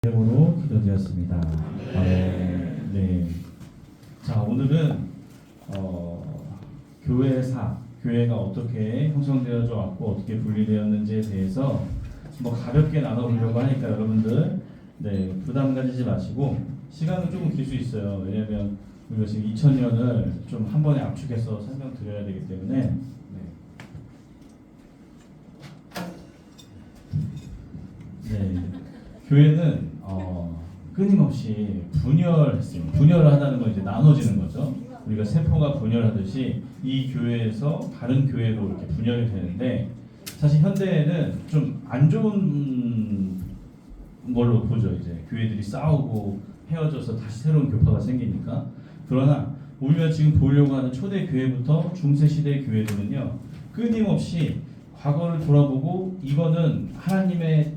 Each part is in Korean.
이름으로 기도되었습니다. 네. 자, 오늘은 교회가 어떻게 형성되어져 왔고 어떻게 분리되었는지에 대해서 뭐 가볍게 나눠보려고 하니까 여러분들 부담 가지지 마시고 시간은 조금 길 수 있어요. 왜냐하면 우리가 지금 2000년을 좀 한 번에 압축해서 설명드려야 되기 때문에 교회는 끊임없이 분열했어요. 분열을 하다는 건 이제 나눠지는 거죠. 우리가 세포가 분열하듯이 이 교회에서 다른 교회로 이렇게 분열이 되는데 사실 현대에는 좀 안 좋은 걸로 보죠. 이제 교회들이 싸우고 헤어져서 다시 새로운 교파가 생기니까. 그러나 우리가 지금 보려고 하는 초대 교회부터 중세 시대 교회들은요, 끊임없이 과거를 돌아보고 이거는 하나님의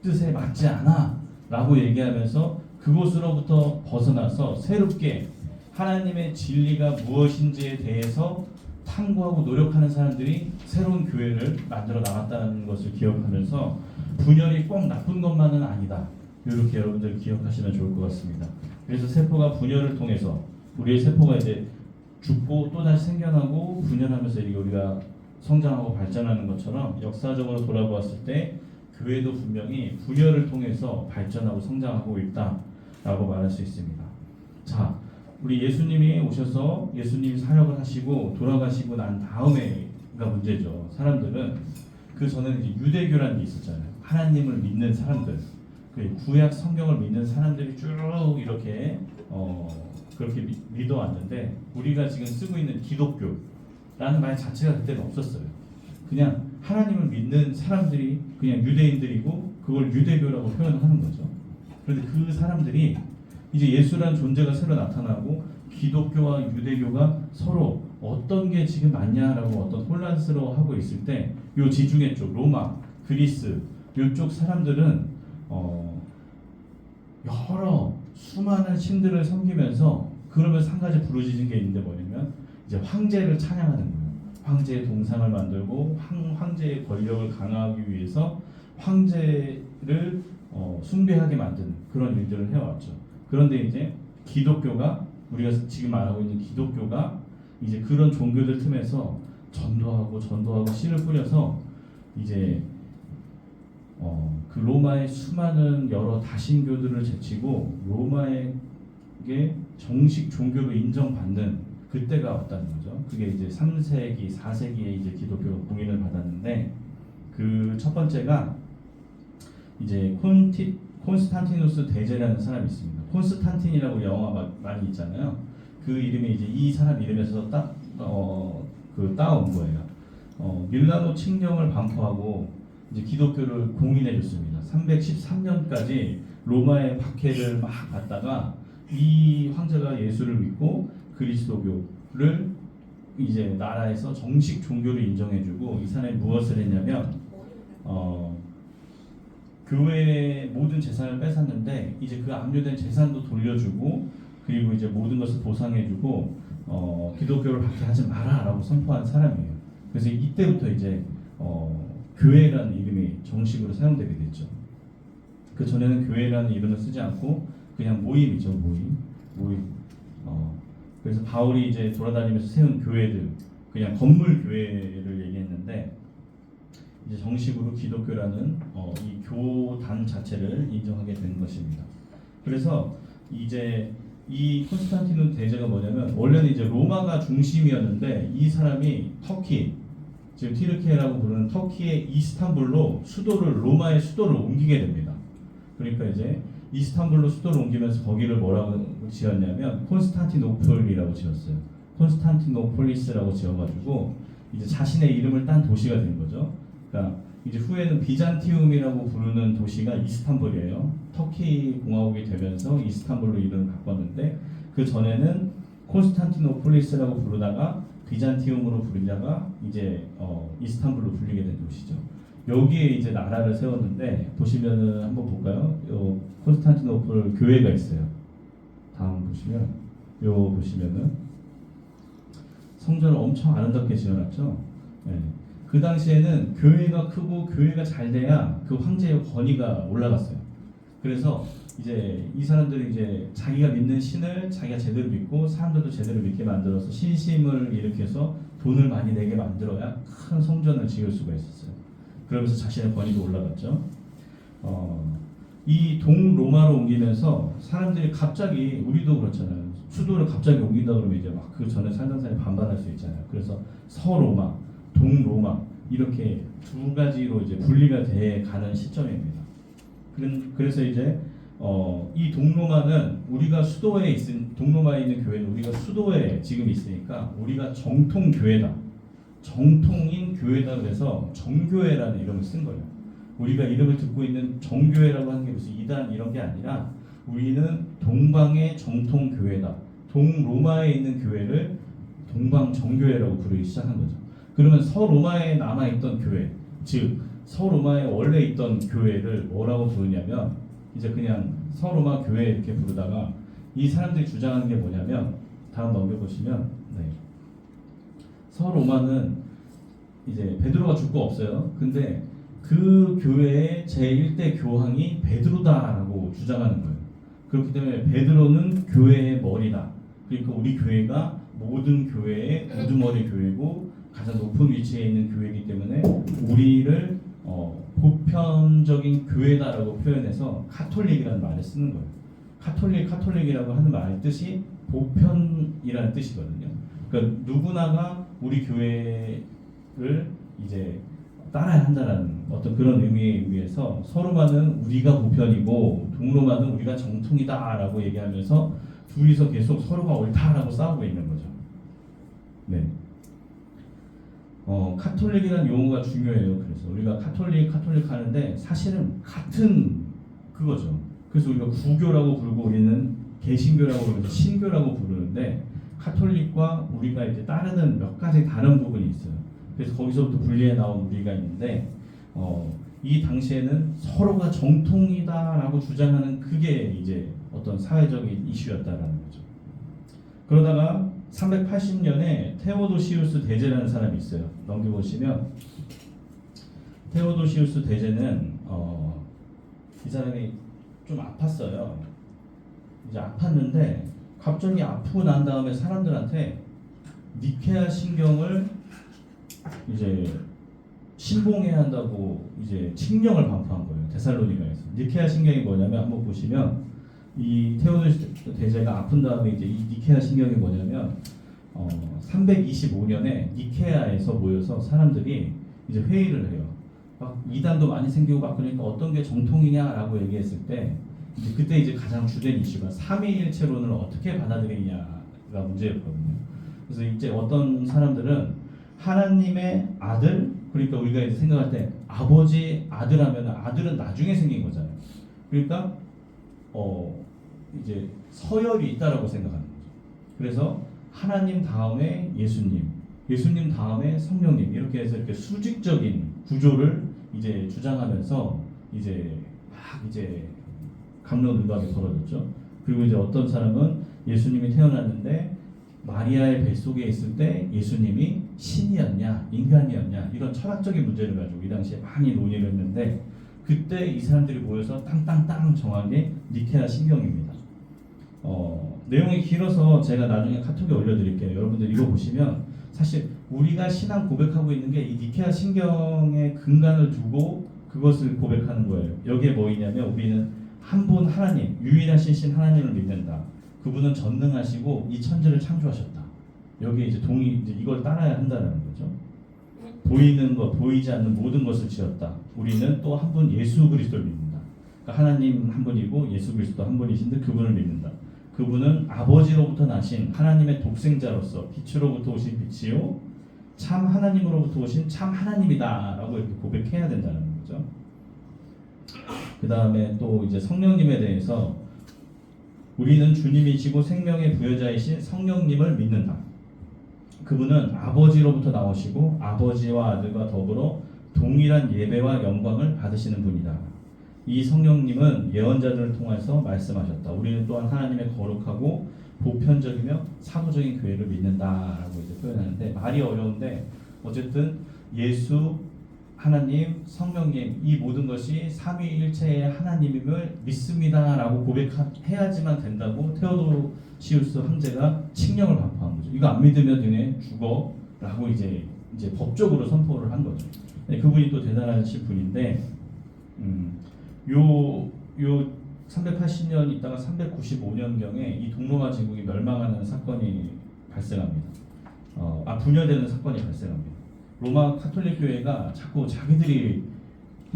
뜻에 맞지 않아 라고 얘기하면서 그곳으로부터 벗어나서 새롭게 하나님의 진리가 무엇인지에 대해서 탐구하고 노력하는 사람들이 새로운 교회를 만들어 나갔다는 것을 기억하면서 분열이 꼭 나쁜 것만은 아니다, 이렇게 여러분들 기억하시면 좋을 것 같습니다. 그래서 세포가 분열을 통해서 우리의 세포가 이제 죽고 또다시 생겨나고 분열하면서 우리가 성장하고 발전하는 것처럼 역사적으로 돌아보았을 때 교회도 분명히 분열을 통해서 발전하고 성장하고 있다라고 말할 수 있습니다. 자, 우리 예수님이 오셔서 예수님이 사역을 하시고 돌아가시고 난 다음에가 문제죠. 사람들은 그 전에는 이제 유대교라는 게 있었잖아요. 하나님을 믿는 사람들, 그 구약 성경을 믿는 사람들이 쭉 이렇게 그렇게 믿어왔는데 우리가 지금 쓰고 있는 기독교라는 말 자체가 그때는 없었어요. 그냥 하나님을 믿는 사람들이 그냥 유대인들이고 그걸 유대교라고 표현하는 거죠. 그런데 그 사람들이 이제 예수라는 존재가 새로 나타나고 기독교와 유대교가 서로 어떤 게 지금 맞냐라고 어떤 혼란스러워하고 있을 때 요 지중해 쪽 로마, 그리스 요쪽 사람들은 여러 수많은 신들을 섬기면서 그러면서 한 가지 부르짖은 게 있는데 뭐냐면 이제 황제를 찬양하는 거예요. 황제의 동상을 만들고 황제의 권력을 강화하기 위해서 황제를 숭배하게 만드는 그런 일들을 해왔죠. 그런데 이제 기독교가 우리가 지금 말하고 있는 기독교가 이제 그런 종교들 틈에서 전도하고 씨를 뿌려서 이제 그 로마의 수많은 여러 다신교들을 제치고 로마에게 정식 종교로 인정받는 그때가 왔다는 거죠. 그게 이제 3세기, 4세기에 이제 기독교가 공인을 받았는데 그 첫 번째가 이제 콘스탄티누스 대제라는 사람이 있습니다. 콘스탄틴이라고 영화 많이 있잖아요. 그 이름이 이제 이 사람 이름에서 따온 거예요. 밀라노 칙령을 반포하고 이제 기독교를 공인해 줬습니다. 313년까지 로마의 박해를 막 받다가 이 황제가 예수를 믿고 그리스도교를 이제 나라에서 정식 종교를 인정해주고 이 사람이 무엇을 했냐면 교회의 모든 재산을 뺏었는데 이제 그 압류된 재산도 돌려주고 그리고 이제 모든 것을 보상해주고 기독교를 박해하지 마라라고 선포한 사람이에요. 그래서 이때부터 이제 교회라는 이름이 정식으로 사용되게 됐죠. 그 전에는 교회라는 이름을 쓰지 않고 그냥 모임이죠, 모임. 그래서 바울이 이제 돌아다니면서 세운 교회들, 그냥 건물 교회를 얘기했는데 이제 정식으로 기독교라는 이 교단 자체를 인정하게 된 것입니다. 그래서 이제 이 콘스탄티누스 대제가 뭐냐면 원래는 이제 로마가 중심이었는데 이 사람이 터키, 지금 티르키예라고 부르는 터키의 이스탄불로 로마의 수도를 옮기게 됩니다. 그러니까 이제 이스탄불로 수도를 옮기면서 거기를 뭐라고 지었냐면 콘스탄티노플이라고 지었어요. 콘스탄티노폴리스라고 지어가지고 이제 자신의 이름을 딴 도시가 된 거죠. 그러니까 이제 후에는 비잔티움이라고 부르는 도시가 이스탄불이에요. 터키 공화국이 되면서 이스탄불로 이름을 바꿨는데 그 전에는 콘스탄티노폴리스라고 부르다가 비잔티움으로 부르다가 이제 이스탄불로 불리게 된 도시죠. 여기에 이제 나라를 세웠는데 보시면은 한번 볼까요? 요 콘스탄티노플 교회가 있어요. 다음 보시면은 성전을 엄청 아름답게 지어놨죠. 네. 그 당시에는 교회가 크고 교회가 잘 돼야 그 황제의 권위가 올라갔어요. 그래서 이제 이 사람들이 이제 자기가 믿는 신을 자기가 제대로 믿고 사람들도 제대로 믿게 만들어서 신심을 일으켜서 돈을 많이 내게 만들어야 큰 성전을 지을 수가 있었어요. 그러면서 자신의 권위도 올라갔죠. 이 동로마로 옮기면서 사람들이 갑자기, 우리도 그렇잖아요. 수도를 갑자기 옮긴다 그러면 이제 막 그 전에 살던 사람이 반발할 수 있잖아요. 그래서 서로마, 동로마 이렇게 두 가지로 이제 분리가 돼 가는 시점입니다. 그래서 이제 이 동로마는 우리가 수도에 있은, 동로마에 있는 교회는 우리가 수도에 지금 있으니까 우리가 정통 교회다, 정통인 교회다, 그래서 정교회라는 이름을 쓴 거예요. 우리가 이름을 듣고 있는 정교회라고 하는 게 무슨 이단 이런 게 아니라 우리는 동방의 정통 교회다. 동로마에 있는 교회를 동방 정교회라고 부르기 시작한 거죠. 그러면 서로마에 남아있던 교회, 즉 서로마에 원래 있던 교회를 뭐라고 부르냐면 이제 그냥 서로마 교회 이렇게 부르다가 이 사람들이 주장하는 게 뭐냐면, 다음 넘겨보시면, 네. 서로마는 이제 베드로가 죽고 없어요. 근데 그 교회의 제1대 교황이 베드로다라고 주장하는 거예요. 그렇기 때문에 베드로는 교회의 머리다. 그러니까 우리 교회가 모든 교회의 우두머리 교회고 가장 높은 위치에 있는 교회이기 때문에 우리를 보편적인 교회다라고 표현해서 카톨릭이라는 말을 쓰는 거예요. 카톨릭이라고 하는 말 뜻이 보편이라는 뜻이거든요. 그러니까 누구나가 우리 교회를 이제 따라야 한다는 어떤 그런 의미에 의해서 서로마는 우리가 보편이고 동로마는 우리가 정통이다라고 얘기하면서 둘이서 계속 서로가 옳다라고 싸우고 있는 거죠. 네. 카톨릭이라는 용어가 중요해요. 그래서 우리가 카톨릭 하는데 사실은 같은 그거죠. 그래서 우리가 구교라고 부르고 우리는 개신교라고 부르고 신교라고 부르는데 카톨릭과 우리가 이제 따르는 몇 가지 다른 부분이 있어요. 그래서 거기서부터 분리해 나온 우리가 있는데 이 당시에는 서로가 정통이다라고 주장하는 그게 이제 어떤 사회적인 이슈였다라는 거죠. 그러다가 380년에 테오도시우스 대제라는 사람이 있어요. 넘겨보시면 테오도시우스 대제는 이 사람이 좀 아팠어요. 이제 아팠는데 갑자기 아프고 난 다음에 사람들한테 니케아 신경을 이제 신봉해야 한다고 이제 칙령을 반포한 거예요. 데살로니가에서. 니케아 신경이 뭐냐면 한번 보시면 이 테오도시우스 대제가 아픈 다음에 이제 이 니케아 신경이 뭐냐면 325년에 니케아에서 모여서 사람들이 이제 회의를 해요. 막 이단도 많이 생기고 막 그러니까 어떤 게 정통이냐라고 얘기했을 때 이제 그때 이제 가장 주된 이슈가 삼위일체론을 어떻게 받아들이냐가 문제였거든요. 그래서 이제 어떤 사람들은 하나님의 아들, 그러니까 우리가 이제 생각할 때 아버지 아들 하면 아들은 나중에 생긴 거잖아요. 그러니까 이제 서열이 있다라고 생각하는 거죠. 그래서 하나님 다음에 예수님, 예수님 다음에 성령님 이렇게 해서 이렇게 수직적인 구조를 이제 주장하면서 이제 막 이제 갑론을박이 벌어졌죠. 그리고 이제 어떤 사람은 예수님이 태어났는데 마리아의 뱃속에 있을 때 예수님이 신이었냐 인간이었냐 이런 철학적인 문제를 가지고 이 당시에 많이 논의를 했는데 그때 이 사람들이 모여서 땅땅땅 정한 게 니케아 신경입니다. 내용이 길어서 제가 나중에 카톡에 올려드릴게요. 여러분들 이거 보시면 사실 우리가 신앙 고백하고 있는 게 이 니케아 신경의 근간을 두고 그것을 고백하는 거예요. 여기에 뭐 있냐면 우리는 한 분 하나님, 유일하신 신 하나님을 믿는다. 그분은 전능하시고 이 천지를 창조하셨다. 여기에 이제 이제 이걸 따라야 한다는 거죠. 보이는 것, 보이지 않는 모든 것을 지었다. 우리는 또 한 분 예수 그리스도를 믿는다. 그러니까 하나님 한 분이고 예수 그리스도 한 분이신데 그분을 믿는다. 그분은 아버지로부터 나신 하나님의 독생자로서 빛으로부터 오신 빛이요 참 하나님으로부터 오신 참 하나님이다 라고 이렇게 고백해야 된다는 거죠. 그 다음에 또 이제 성령님에 대해서 우리는 주님이시고 생명의 부여자이신 성령님을 믿는다. 그분은 아버지로부터 나오시고 아버지와 아들과 더불어 동일한 예배와 영광을 받으시는 분이다. 이 성령님은 예언자들을 통해서 말씀하셨다. 우리는 또한 하나님의 거룩하고 보편적이며 사도적인 교회를 믿는다라고 이제 표현하는데 말이 어려운데 어쨌든 예수 하나님, 성령님 이 모든 것이 삼위일체의 하나님임을 믿습니다라고 고백해야지만 된다고 테오도시우스 황제가 칙령을 발표한 거죠. 이거 안 믿으면 너네 죽어라고 이제 법적으로 선포를 한 거죠. 네, 그분이 또 대단하신 분인데 요 380년 있다가 395년경에 이 동로마 제국이 멸망하는 사건이 발생합니다. 분열되는 사건이 발생합니다. 로마 카톨릭 교회가 자꾸 자기들이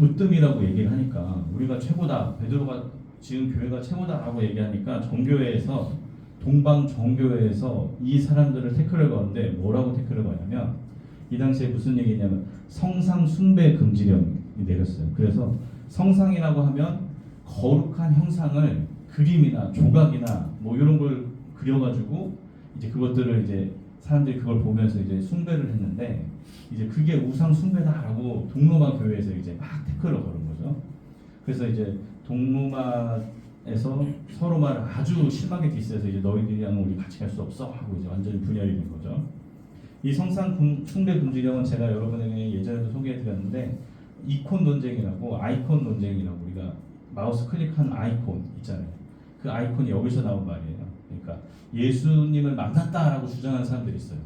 으뜸이라고 얘기를 하니까 우리가 최고다, 베드로가 지금 교회가 최고다라고 얘기하니까 정교회에서 동방 정교회에서 이 사람들을 태클을 거는데 뭐라고 태클을 거냐면 이 당시에 무슨 얘기냐면 성상 숭배 금지령이 내렸어요. 그래서 성상이라고 하면 거룩한 형상을 그림이나 조각이나 뭐 이런 걸 그려가지고 이제 그것들을 이제 사람들이 그걸 보면서 이제 숭배를 했는데 이제 그게 우상 숭배다라고 동로마 교회에서 이제 막 태클을 걸은 거죠. 그래서 이제 동로마에서 서로 말 아주 심하게 디스해서 이제 너희들이랑 우리 같이 갈 수 없어 하고 이제 완전히 분열이 된 거죠. 이 성상 숭배 금지령은 제가 여러분에게 예전에도 소개해드렸는데 이콘 논쟁이라고 아이콘 논쟁이라고 우리가 마우스 클릭한 아이콘 있잖아요. 그 아이콘이 여기서 나온 말이에요. 그러니까 예수님을 만났다라고 주장하는 사람들이 있어요.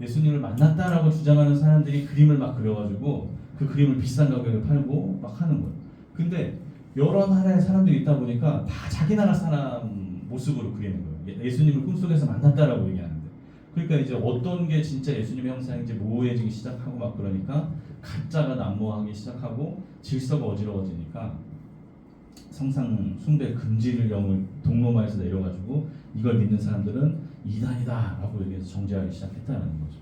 예수님을 만났다라고 주장하는 사람들이 그림을 막 그려가지고 그 그림을 비싼 가격에 팔고 막 하는 거예요. 근데 여러 나라의 사람들이 있다 보니까 다 자기 나라 사람 모습으로 그리는 거예요. 예수님을 꿈속에서 만났다라고 얘기하는데 그러니까 이제 어떤 게 진짜 예수님의 형상인지 모호해지기 시작하고 막 그러니까 가짜가 난무하기 시작하고 질서가 어지러워지니까 성상 숭배 금지를 영을 동로마에서 내려가지고 이걸 믿는 사람들은 이단이다라고 얘기해서 정죄하기 시작했다는 거죠.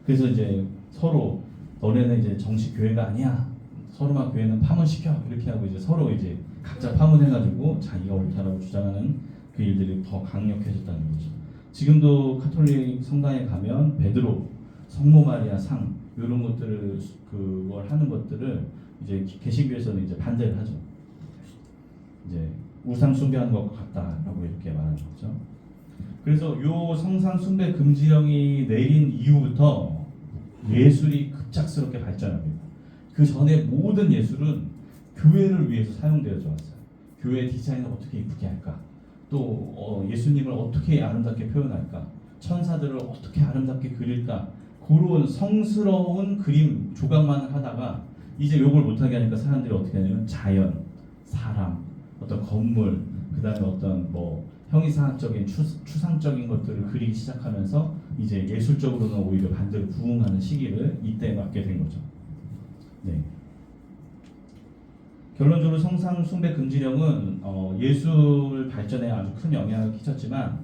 그래서 이제 서로 너네는 이제 정식 교회가 아니야. 서로만 교회는 파문시켜 이렇게 하고 이제 서로 이제 각자 파문해가지고 자기가 옳다라고 주장하는 그 일들이 더 강력해졌다는 거죠. 지금도 카톨릭 성당에 가면 베드로, 성모 마리아 상 이런 것들을 그걸 하는 것들을 이제 개신교에서는 이제 반대를 하죠. 이제 우상 숭배하는 것 같다라고 이렇게 말하는 거죠. 그래서 요 성상 숭배 금지령이 내린 이후부터 예술이 급작스럽게 발전합니다. 그 전에 모든 예술은 교회를 위해서 사용되어져 왔어요. 교회 디자인을 어떻게 이쁘게 할까? 또 예수님을 어떻게 아름답게 표현할까? 천사들을 어떻게 아름답게 그릴까? 그런 성스러운 그림 조각만 하다가 이제 요걸 못하게 하니까 사람들이 어떻게 하냐면 자연, 사람, 어떤 건물, 그 다음에 어떤 뭐 형이상학적인 추상적인 것들을 그리기 시작하면서 이제 예술적으로는 오히려 반대로 부흥하는 시기를 이때 맞게 된 거죠. 네. 결론적으로 성상 숭배 금지령은 예술 발전에 아주 큰 영향을 끼쳤지만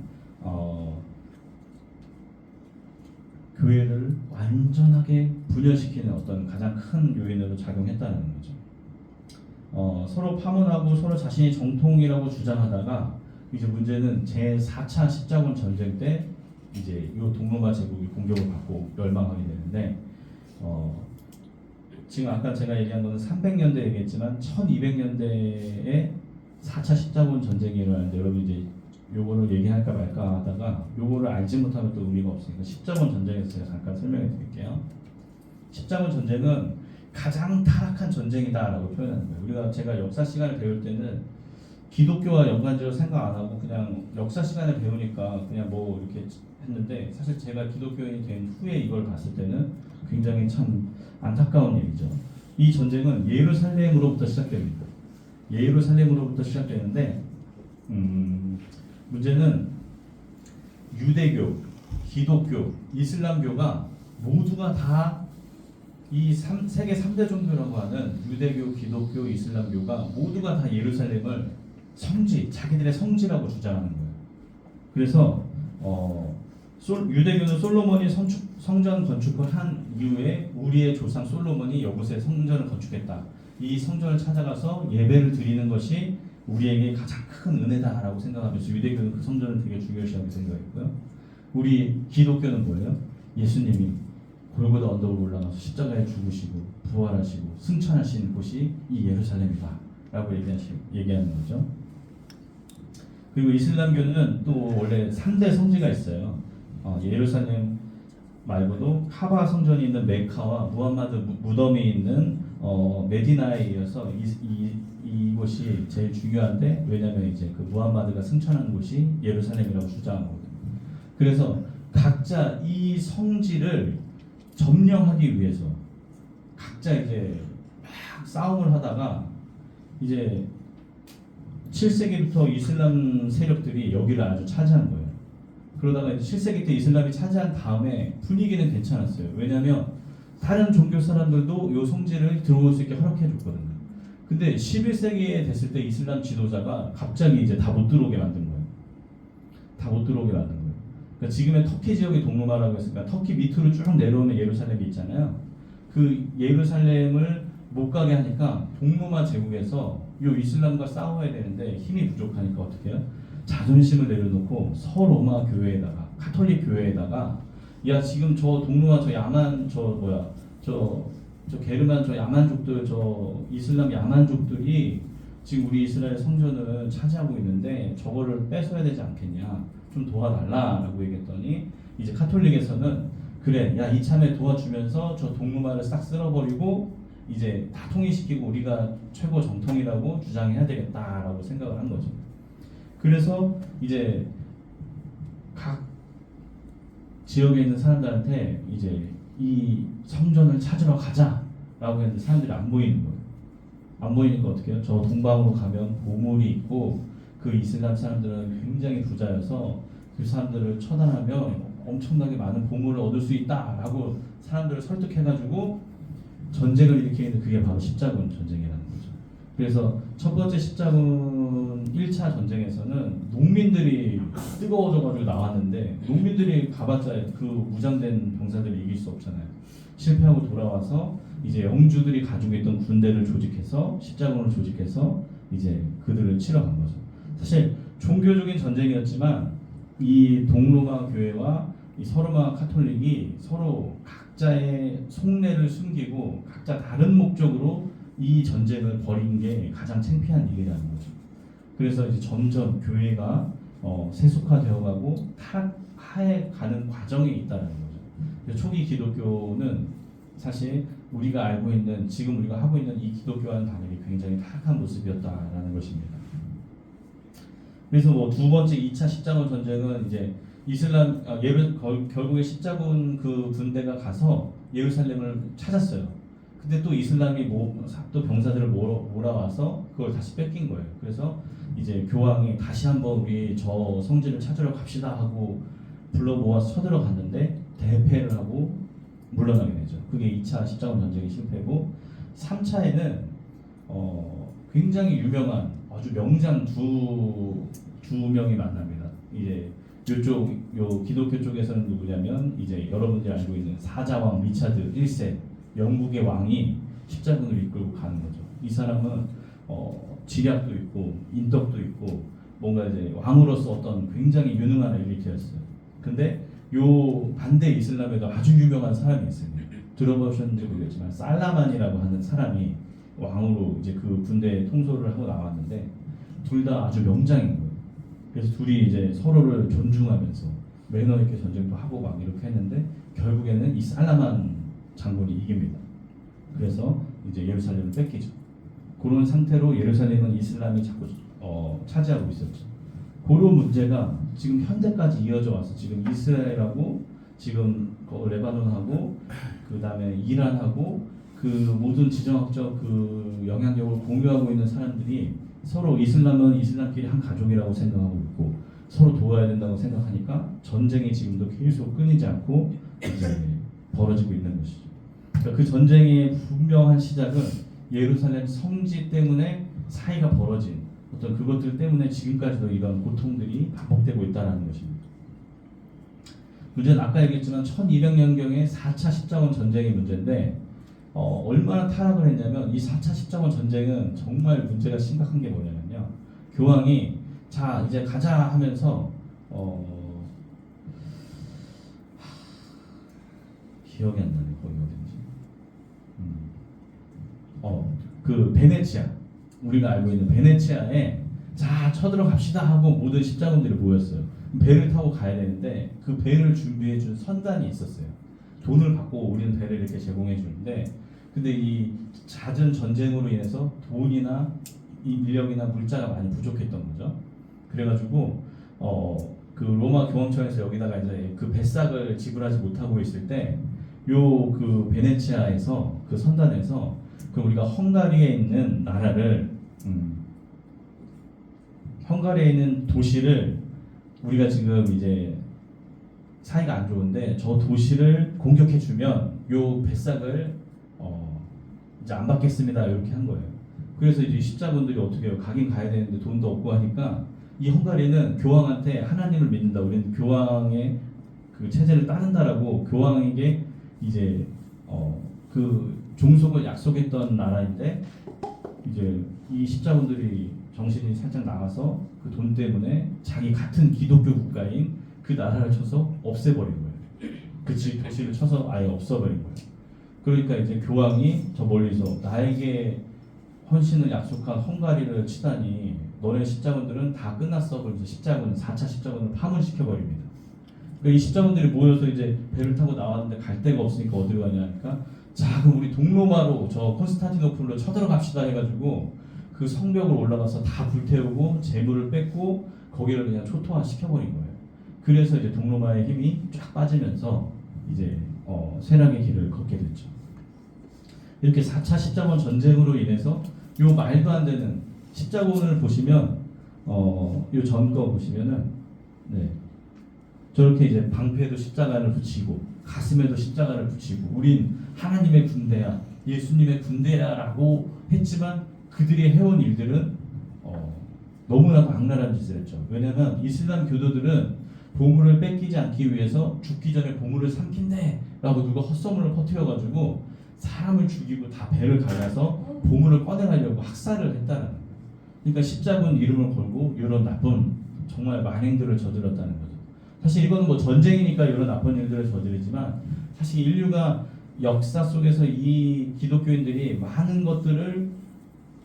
교회를 완전하게 분열시키는 어떤 가장 큰 요인으로 작용했다는 거죠. 서로 파문하고 서로 자신이 정통이라고 주장하다가 이제 문제는 제4차 십자군 전쟁 때 이제 이 동로마 제국이 공격을 받고 멸망하게 되는데 지금 아까 제가 얘기한 거는 300년대 얘기했지만 1200년대에 4차 십자군 전쟁이 일어나는데 여러분 이제 요거를 얘기할까 말까 하다가 요거를 알지 못하면 또 의미가 없으니까 십자군 전쟁에서 제가 잠깐 설명해 드릴게요. 십자군 전쟁은 가장 타락한 전쟁이다라고 표현하는 거예요. 제가 역사 시간을 배울 때는 기독교와 연관적으로 생각 안 하고 그냥 역사 시간에 배우니까 그냥 뭐 이렇게 했는데 사실 제가 기독교인이 된 후에 이걸 봤을 때는 굉장히 참 안타까운 일이죠. 이 전쟁은 예루살렘으로부터 시작됩니다. 예루살렘으로부터 시작되는데 문제는 유대교, 기독교, 이슬람교가 모두가 다 이 세계 3대 종교라고 하는 유대교, 기독교, 이슬람교가 모두가 다 예루살렘을 성지, 자기들의 성지라고 주장하는 거예요. 그래서 유대교는 솔로몬이 성전 건축을 한 이후에 우리의 조상 솔로몬이 여곳에 성전을 건축했다. 이 성전을 찾아가서 예배를 드리는 것이 우리에게 가장 큰 은혜다라고 생각하면서 유대교는 그 성전을 되게 중요시하게 생각했고요. 우리 기독교는 뭐예요? 예수님이 골고다 언덕을 올라가서 십자가에 죽으시고 부활하시고 승천하신 곳이 이 예루살렘이다 라고 얘기하는 거죠. 그리고 이슬람교는 또 원래 3대 성지가 있어요. 예루살렘, 말고도 카바 성전이 있는 메카와 무함마드 무덤이 있는 메디나에 이어서 이곳이 제일 중요한데, 왜냐하면 이제 그 무함마드가 승천한 곳이 예루살렘이라고 주장하거든요. 그래서 각자 이 성지를 점령하기 위해서 각자 이제 막 싸움을 하다가 이제 7세기부터 이슬람 세력들이 여기를 아주 차지한 거예요. 그러다가 이제 7세기 때 이슬람이 차지한 다음에 분위기는 괜찮았어요. 왜냐하면 다른 종교 사람들도 이 성지를 들어올 수 있게 허락해 줬거든요. 근데 11세기에 됐을 때 이슬람 지도자가 갑자기 이제 다 못 들어오게 만든 거예요. 다 못 들어오게 만든 거예요. 그러니까 지금의 터키 지역이 동로마라고 했으니까 터키 밑으로 쭉 내려오면 예루살렘이 있잖아요. 그 예루살렘을 못 가게 하니까 동로마 제국에서 이 이슬람과 싸워야 되는데 힘이 부족하니까 어떻게 해요? 자존심을 내려놓고 서로마 교회에다가, 카톨릭 교회에다가, 야 지금 저 동로마 저 야만 저 게르만 저 야만족들, 저 이슬람 야만족들이 지금 우리 이스라엘 성전을 차지하고 있는데 저거를 뺏어야 되지 않겠냐, 좀 도와달라라고 얘기했더니 이제 카톨릭에서는 그래, 야 이참에 도와주면서 저 동로마를 싹 쓸어버리고 이제 다 통일시키고 우리가 최고 정통이라고 주장해야 되겠다라고 생각을 한 거죠. 그래서 이제 각 지역에 있는 사람들한테 이제 이 성전을 찾으러 가자라고 했는데 사람들이 안 보이는 거예요. 안 보이니까 어떻게 해요? 저 동방으로 가면 보물이 있고 그 이슬람 사람들은 굉장히 부자여서 그 사람들을 처단하면 엄청나게 많은 보물을 얻을 수 있다라고 사람들을 설득해가지고 전쟁을 일으키는, 그게 바로 십자군 전쟁이라는 거죠. 그래서 첫 번째 십자군 1차 전쟁에서는 농민들이 뜨거워져가지고 나왔는데, 농민들이 가봤자 그 무장된 병사들을 이길 수 없잖아요. 실패하고 돌아와서 이제 영주들이 가지고 있던 군대를 조직해서 십자군을 조직해서 이제 그들을 치러 간 거죠. 사실 종교적인 전쟁이었지만 이 동로마 교회와 이 서로마 카톨릭이 서로 각자의 속내를 숨기고 각자 다른 목적으로 이 전쟁을 벌인 게 가장 창피한 일이라는 거죠. 그래서 이제 점점 교회가 세속화되어가고 타락해 가는 과정에 있다는 거죠. 초기 기독교는 사실 우리가 알고 있는, 지금 우리가 하고 있는 이 기독교와는 달리 굉장히 타락한 모습이었다라는 것입니다. 그래서 뭐 두 번째 2차 십자군 전쟁은 이제 이슬람 결국에 십자군 그 군대가 가서 예루살렘을 찾았어요. 근데 또 이슬람이 또 병사들을 몰아와서 그걸 다시 뺏긴 거예요. 그래서 이제 교황이 다시 한번 우리 저 성지를 찾으러 갑시다 하고 불러 모아서 쳐들어갔는데 대패를 하고 물러나게 되죠. 그게 2차 십자군 전쟁이 실패고, 3차에는 굉장히 유명한 아주 명장 두 명이 만납니다. 이제 요 기독교 쪽에서는 누구냐면 이제 여러분들이 알고 있는 사자왕 리차드 1세, 영국의 왕이 십자군을 이끌고 가는 거죠. 이 사람은 지략도 있고 인덕도 있고 뭔가 이제 왕으로서 어떤 굉장히 유능한 엘리트였어요. 근데 요 반대 이슬람에도 아주 유명한 사람이 있습니다. 들어보셨는지 모르겠지만 살라만이라고 하는 사람이 왕으로 이제 그 군대 통솔을 하고 나왔는데 둘 다 아주 명장인 거예요. 그래서 둘이 이제 서로를 존중하면서 매너 있게 전쟁도 하고 막 이렇게 했는데 결국에는 이 살라만 장군이 이깁니다. 그래서 이제 예루살렘을 뺏기죠. 그런 상태로 예루살렘은 이슬람이 자꾸 차지하고 있었죠. 그런 문제가 지금 현대까지 이어져 와서 지금 이스라엘하고 지금 레바논하고 그 다음에 이란하고 그 모든 지정학적 그 영향력을 공유하고 있는 사람들이 서로 이슬람은 이슬람끼리 한 가족이라고 생각하고 있고 서로 도와야 된다고 생각하니까 전쟁이 지금도 계속 끊이지 않고 이제 벌어지고 있는 것이죠. 그러니까 그 전쟁의 분명한 시작은 예루살렘 성지 때문에 사이가 벌어진 어떤 그것들 때문에 지금까지도 이런 고통들이 반복되고 있다는 것입니다. 문제는 아까 얘기했지만 1200년경의 4차 십자군 전쟁의 문제인데 얼마나 타락을 했냐면 이 4차 십자군 전쟁은 정말 문제가 심각한 게 뭐냐면요. 교황이 자 이제 가자 하면서 기억이 안 나네. 거기 어딘지. 그 베네치아, 우리가 알고 있는 베네치아에 자 쳐들어갑시다 하고 모든 십자군들이 모였어요. 배를 타고 가야 되는데 그 배를 준비해 준 선단이 있었어요. 돈을 받고 우리는 배를 이렇게 제공해 주는데, 근데 이 잦은 전쟁으로 인해서 돈이나 이 인력이나 물자가 많이 부족했던 거죠. 그래가지고 그 로마 교황청에서 여기다가 이제 그 배싹을 지불하지 못하고 있을 때, 요 그 베네치아에서 그 선단에서 그 우리가 헝가리에 있는 나라를 헝가리에 있는 도시를 우리가 지금 이제 사이가 안 좋은데 저 도시를 공격해 주면 요 배싹을 이제 안 받겠습니다 이렇게 한 거예요. 그래서 이제 십자군들이 어떻게 해요? 가긴 가야 되는데 돈도 없고 하니까 이 헝가리는 교황한테 하나님을 믿는다, 우리는 교황의 그 체제를 따른다라고 교황에게 이제 그 종속을 약속했던 나라인데, 이제 이 십자군들이 정신이 살짝 나가서 그 돈 때문에 자기 같은 기독교 국가인 그 나라를 쳐서 없애버린 거예요. 그 도시를 쳐서 아예 없애버린 거예요. 그러니까 이제 교황이 저 멀리서 나에게 헌신을 약속한 헝가리를 치다니 너네 십자군들은 다 끝났어. 그래서 4차 십자군을 파문시켜버립니다. 그러니까 이 십자군들이 모여서 이제 배를 타고 나왔는데 갈 데가 없으니까 어디로 가냐 하니까, 자 그럼 우리 동로마로 저 콘스탄티노플로 쳐들어갑시다 해가지고 그 성벽을 올라가서 다 불태우고 재물을 뺏고 거기를 그냥 초토화 시켜버린 거예요. 그래서 이제 동로마의 힘이 쫙 빠지면서 이제 쇠락의 길을 걷게 됐죠. 이렇게 4차 십자군 전쟁으로 인해서 요 말도 안 되는 십자군을 보시면 요 전거 보시면은 네. 저렇게 이제 방패에도 십자가를 붙이고 가슴에도 십자가를 붙이고 우린 하나님의 군대야, 예수님의 군대야라고 했지만 그들이 해온 일들은 너무나도 악랄한 짓을 했죠. 왜냐하면 이슬람 교도들은 보물을 뺏기지 않기 위해서 죽기 전에 보물을 삼킨대라고 누가 헛소문을 퍼뜨려가지고 사람을 죽이고 다 배를 갈라서 보물을 꺼내가려고 학살을 했다는 거예요. 그러니까 십자군 이름을 걸고 이런 나쁜 정말 만행들을 저질렀다는 거죠. 사실 이거는 뭐 전쟁이니까 이런 나쁜 일들을 저지르지만, 사실 인류가 역사 속에서 이 기독교인들이 많은 것들을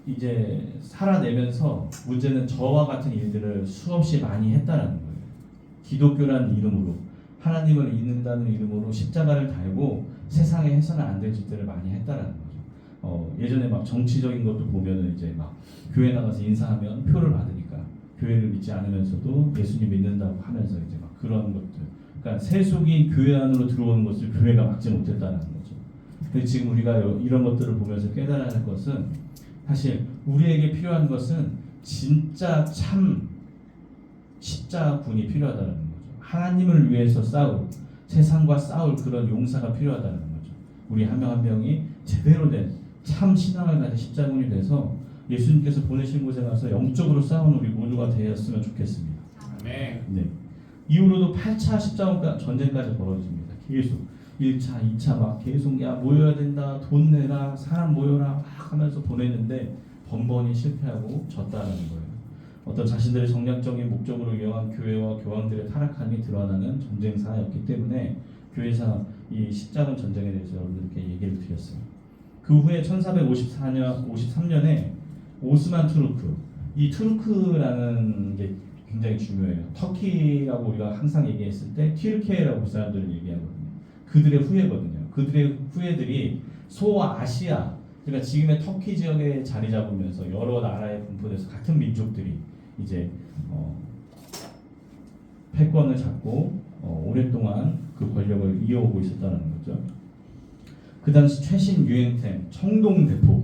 이제 살아내면서 문제는 저와 같은 일들을 수없이 많이 했다는 거예요. 기독교라는 이름으로, 하나님을 믿는다는 이름으로 십자가를 달고 세상에 해서는 안 될 짓들을 많이 했다는 거죠. 예전에 막 정치적인 것도 보면은 이제 막 교회 나가서 인사하면 표를 받으니까 교회를 믿지 않으면서도 예수님 믿는다고 하면서 이제 막 그런 것들, 그러니까 세속이 교회 안으로 들어오는 것을 교회가 막지 못했다는 거죠. 근데 지금 우리가 이런 것들을 보면서 깨달아야 할 것은, 사실 우리에게 필요한 것은 진짜 참 십자군이 필요하다는 거죠. 하나님을 위해서 싸울, 세상과 싸울 그런 용사가 필요하다는 거죠. 우리 한 명 한 명이 제대로 된 참 신앙을 가진 십자군이 돼서 예수님께서 보내신 곳에 가서 영적으로 싸우는 우리 모두가 되었으면 좋겠습니다. 아멘. 네. 이후로도 8차 십자군 전쟁까지 벌어집니다. 계속 1차, 2차 막 계속 야 모여야 된다, 돈 내라, 사람 모여라 막 하면서 보냈는데 번번이 실패하고 졌다는 거예요. 어떤 자신들의 정략적인 목적으로 이용한 교회와 교황들의 타락함이 드러나는 전쟁사였기 때문에 교회사 이 십자군 전쟁에 대해서 여러분들께 얘기를 드렸어요. 그 후에 1453년에 오스만 투르크, 이 투르크라는 게 굉장히 중요해요. 터키라고 우리가 항상 얘기했을 때 튀르키예라고 사람들은 얘기하거든요. 그들의 후예거든요. 그들의 후예들이 소아시아, 그러니까 지금의 터키 지역에 자리 잡으면서 여러 나라에 분포돼서 같은 민족들이 이제 패권을 잡고 오랫동안 그 권력을 이어오고 있었다는 거죠. 그 당시 최신 유행템 청동대포,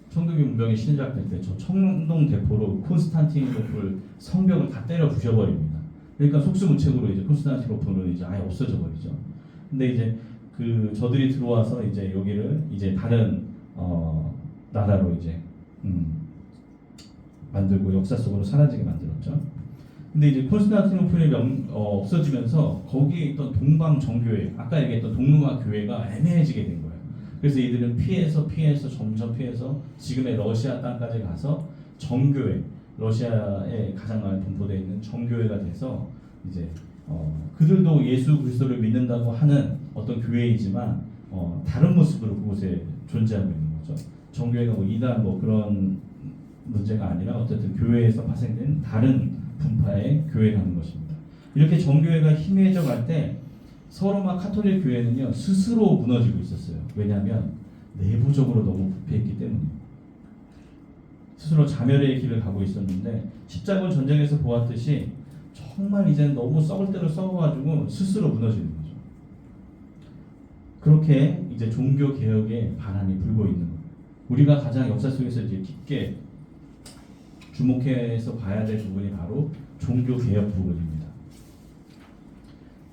청동기 문명이 시작될 때 저 청동대포로 콘스탄티노플 성벽을 다 때려 부셔버립니다. 그러니까 속수무책으로 이제 콘스탄티노플은 이제 아예 없어져 버리죠. 근데 이제 그 저들이 들어와서 이제 여기를 이제 다른 나라로 이제 만들고 역사 속으로 사라지게 만들었죠. 근데 이제 콘스탄티노플이 없어지면서 거기에 있던 동방 정교회, 아까 얘기했던 동로마 교회가 애매해지게 된 거예요. 그래서 이들은 피해서 점점 피해서 지금의 러시아 땅까지 가서 정교회, 러시아에 가장 많이 분포되어 있는 정교회가 돼서 이제 그들도 예수 그리스도를 믿는다고 하는 어떤 교회이지만 다른 모습으로 그곳에 존재하고 있는 거죠. 정교회가 뭐 이단 뭐 그런 문제가 아니라 어쨌든 교회에서 파생된 다른 분파의 교회라는 것입니다. 이렇게 정교회가 희미해져 갈 때 서로마 카톨릭 교회는요 스스로 무너지고 있었어요. 왜냐하면 내부적으로 너무 부패했기 때문에 스스로 자멸의 길을 가고 있었는데 십자군 전쟁에서 보았듯이 정말 이제 너무 썩을 대로 썩어가지고 스스로 무너지는 거죠. 그렇게 이제 종교 개혁의 바람이 불고 있는 거예요. 우리가 가장 역사 속에서 이제 깊게 주목해서 봐야 될 부분이 바로 종교 개혁 부분입니다.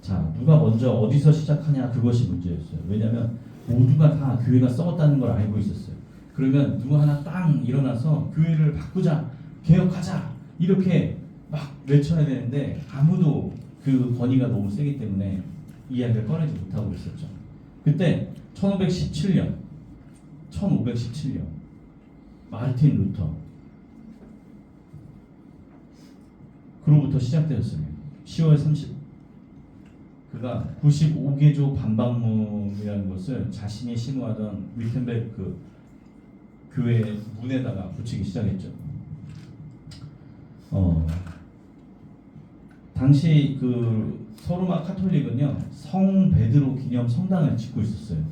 자, 누가 먼저 어디서 시작하냐 그것이 문제였어요. 왜냐하면 모두가 다 교회가 썩었다는 걸 알고 있었어요. 그러면 누구 하나 땅 일어나서 교회를 바꾸자, 개혁하자 이렇게 막 외쳐야 되는데 아무도 그 권위가 너무 세기 때문에 이야기를 꺼내지 못하고 있었죠. 그때 1517년 마르틴 루터 그로부터 시작되었습니다. 10월 30 그가 95개조 반박문이라는 것을 자신이 신호하던 위텐베르크 교회 문에다가 붙이기 시작했죠. 당시 그 서로마 카톨릭은요 성 베드로 기념 성당을 짓고 있었어요.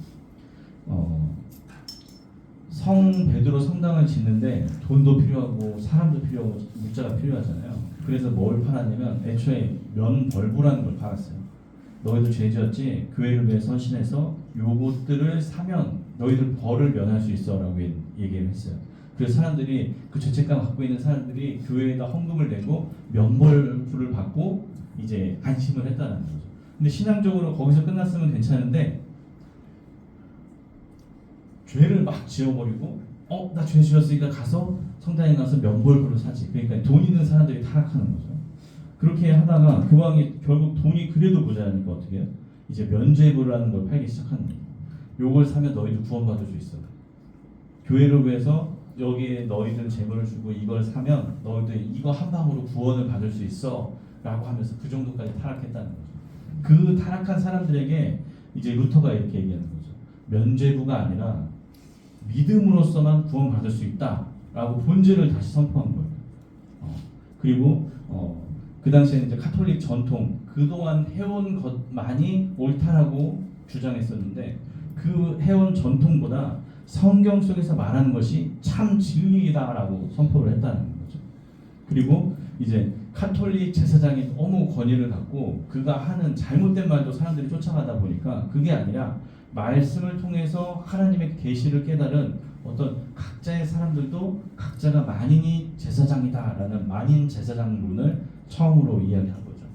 성 베드로 성당을 짓는데 돈도 필요하고 사람도 필요하고 물자가 필요하잖아요. 그래서 뭘 팔았냐면 애초에 면벌부라는 걸 팔았어요. 너희들 죄지었지 교회를 위해 헌신해서 요것들을 사면 너희들 벌을 면할 수 있어라고 얘기를 했어요. 그래서 사람들이 그 죄책감 갖고 있는 사람들이 교회에다 헌금을 내고 면벌부를 받고 이제 안심을 했다는 거죠. 근데 신앙적으로 거기서 끝났으면 괜찮은데 죄를 막 지어버리고 나 죄 지었으니까 가서 성당에 가서 면벌부를 사지. 그러니까 돈 있는 사람들이 타락하는 거죠. 그렇게 하다가 교황이 결국 돈이 그래도 모자라니까 어떻게 해요? 이제 면죄부라는 걸 팔기 시작하는 거예요. 요걸 사면 너희들 구원받을 수 있어. 교회를 위해서 여기에 너희들 재물을 주고 이걸 사면 너희들 이거 한 방으로 구원을 받을 수 있어 라고 하면서 그 정도까지 타락했다는 거죠. 그 타락한 사람들에게 이제 루터가 이렇게 얘기하는 거죠. 면죄부가 아니라 믿음으로서만 구원받을 수 있다 라고 본질을 다시 선포한 거예요. 그리고 그 당시에는 이제 카톨릭 전통 그동안 해온 것만이 옳다라고 주장했었는데 그 해온 전통보다 성경 속에서 말하는 것이 참 진리다라고 선포를 했다는 거죠. 그리고 이제 카톨릭 제사장이 너무 권위를 갖고 그가 하는 잘못된 말도 사람들이 쫓아가다 보니까 그게 아니라 말씀을 통해서 하나님의 계시를 깨달은 어떤 각자의 사람들도 각자가 만인이 제사장이다라는 만인 제사장론을 처음으로 이야기한 거죠.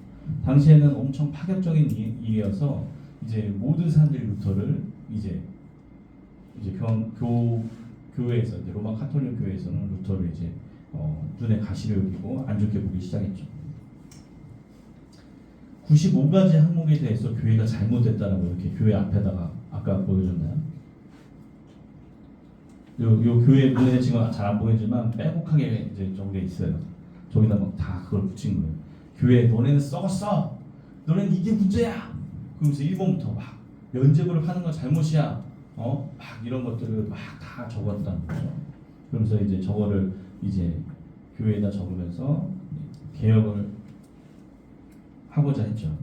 당시에는 엄청 파격적인 일이어서 이제 모든 사람들이 루터를 이제 교회에서 이제 로마 카톨릭 교회에서는 루터를 이제 눈에 가시를 여기고 안 좋게 보기 시작했죠. 95가지 항목에 대해서 교회가 잘못됐다라고 이렇게 교회 앞에다가 아까 보여줬나요? 요 교회 문에 지금 잘 안 보이지만 빼곡하게 이제 저게 있어요. 저기다 막 다 그걸 붙인 거예요. 교회 너네는 썩었어. 너네는 이게 문제야. 그러면서 1번부터 막 면죄부를 하는 건 잘못이야. 막 이런 것들을 막 다 적었다는 거죠. 그러면서 이제 저거를 이제 교회에다 적으면서 개혁을 하고자 했죠.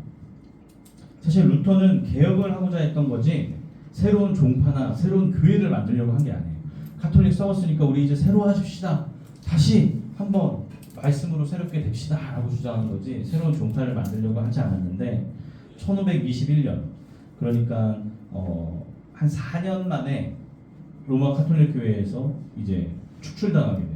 사실 루터는 개혁을 하고자 했던 거지 새로운 종파나 새로운 교회를 만들려고 한 게 아니에요. 카톨릭 썩었으니까 우리 이제 새로 하십시다. 다시 한번 말씀으로 새롭게 됩시다 라고 주장한 거지 새로운 종파를 만들려고 하지 않았는데 1521년 그러니까 한 4년 만에 로마 카톨릭 교회에서 이제 축출당하게 돼요.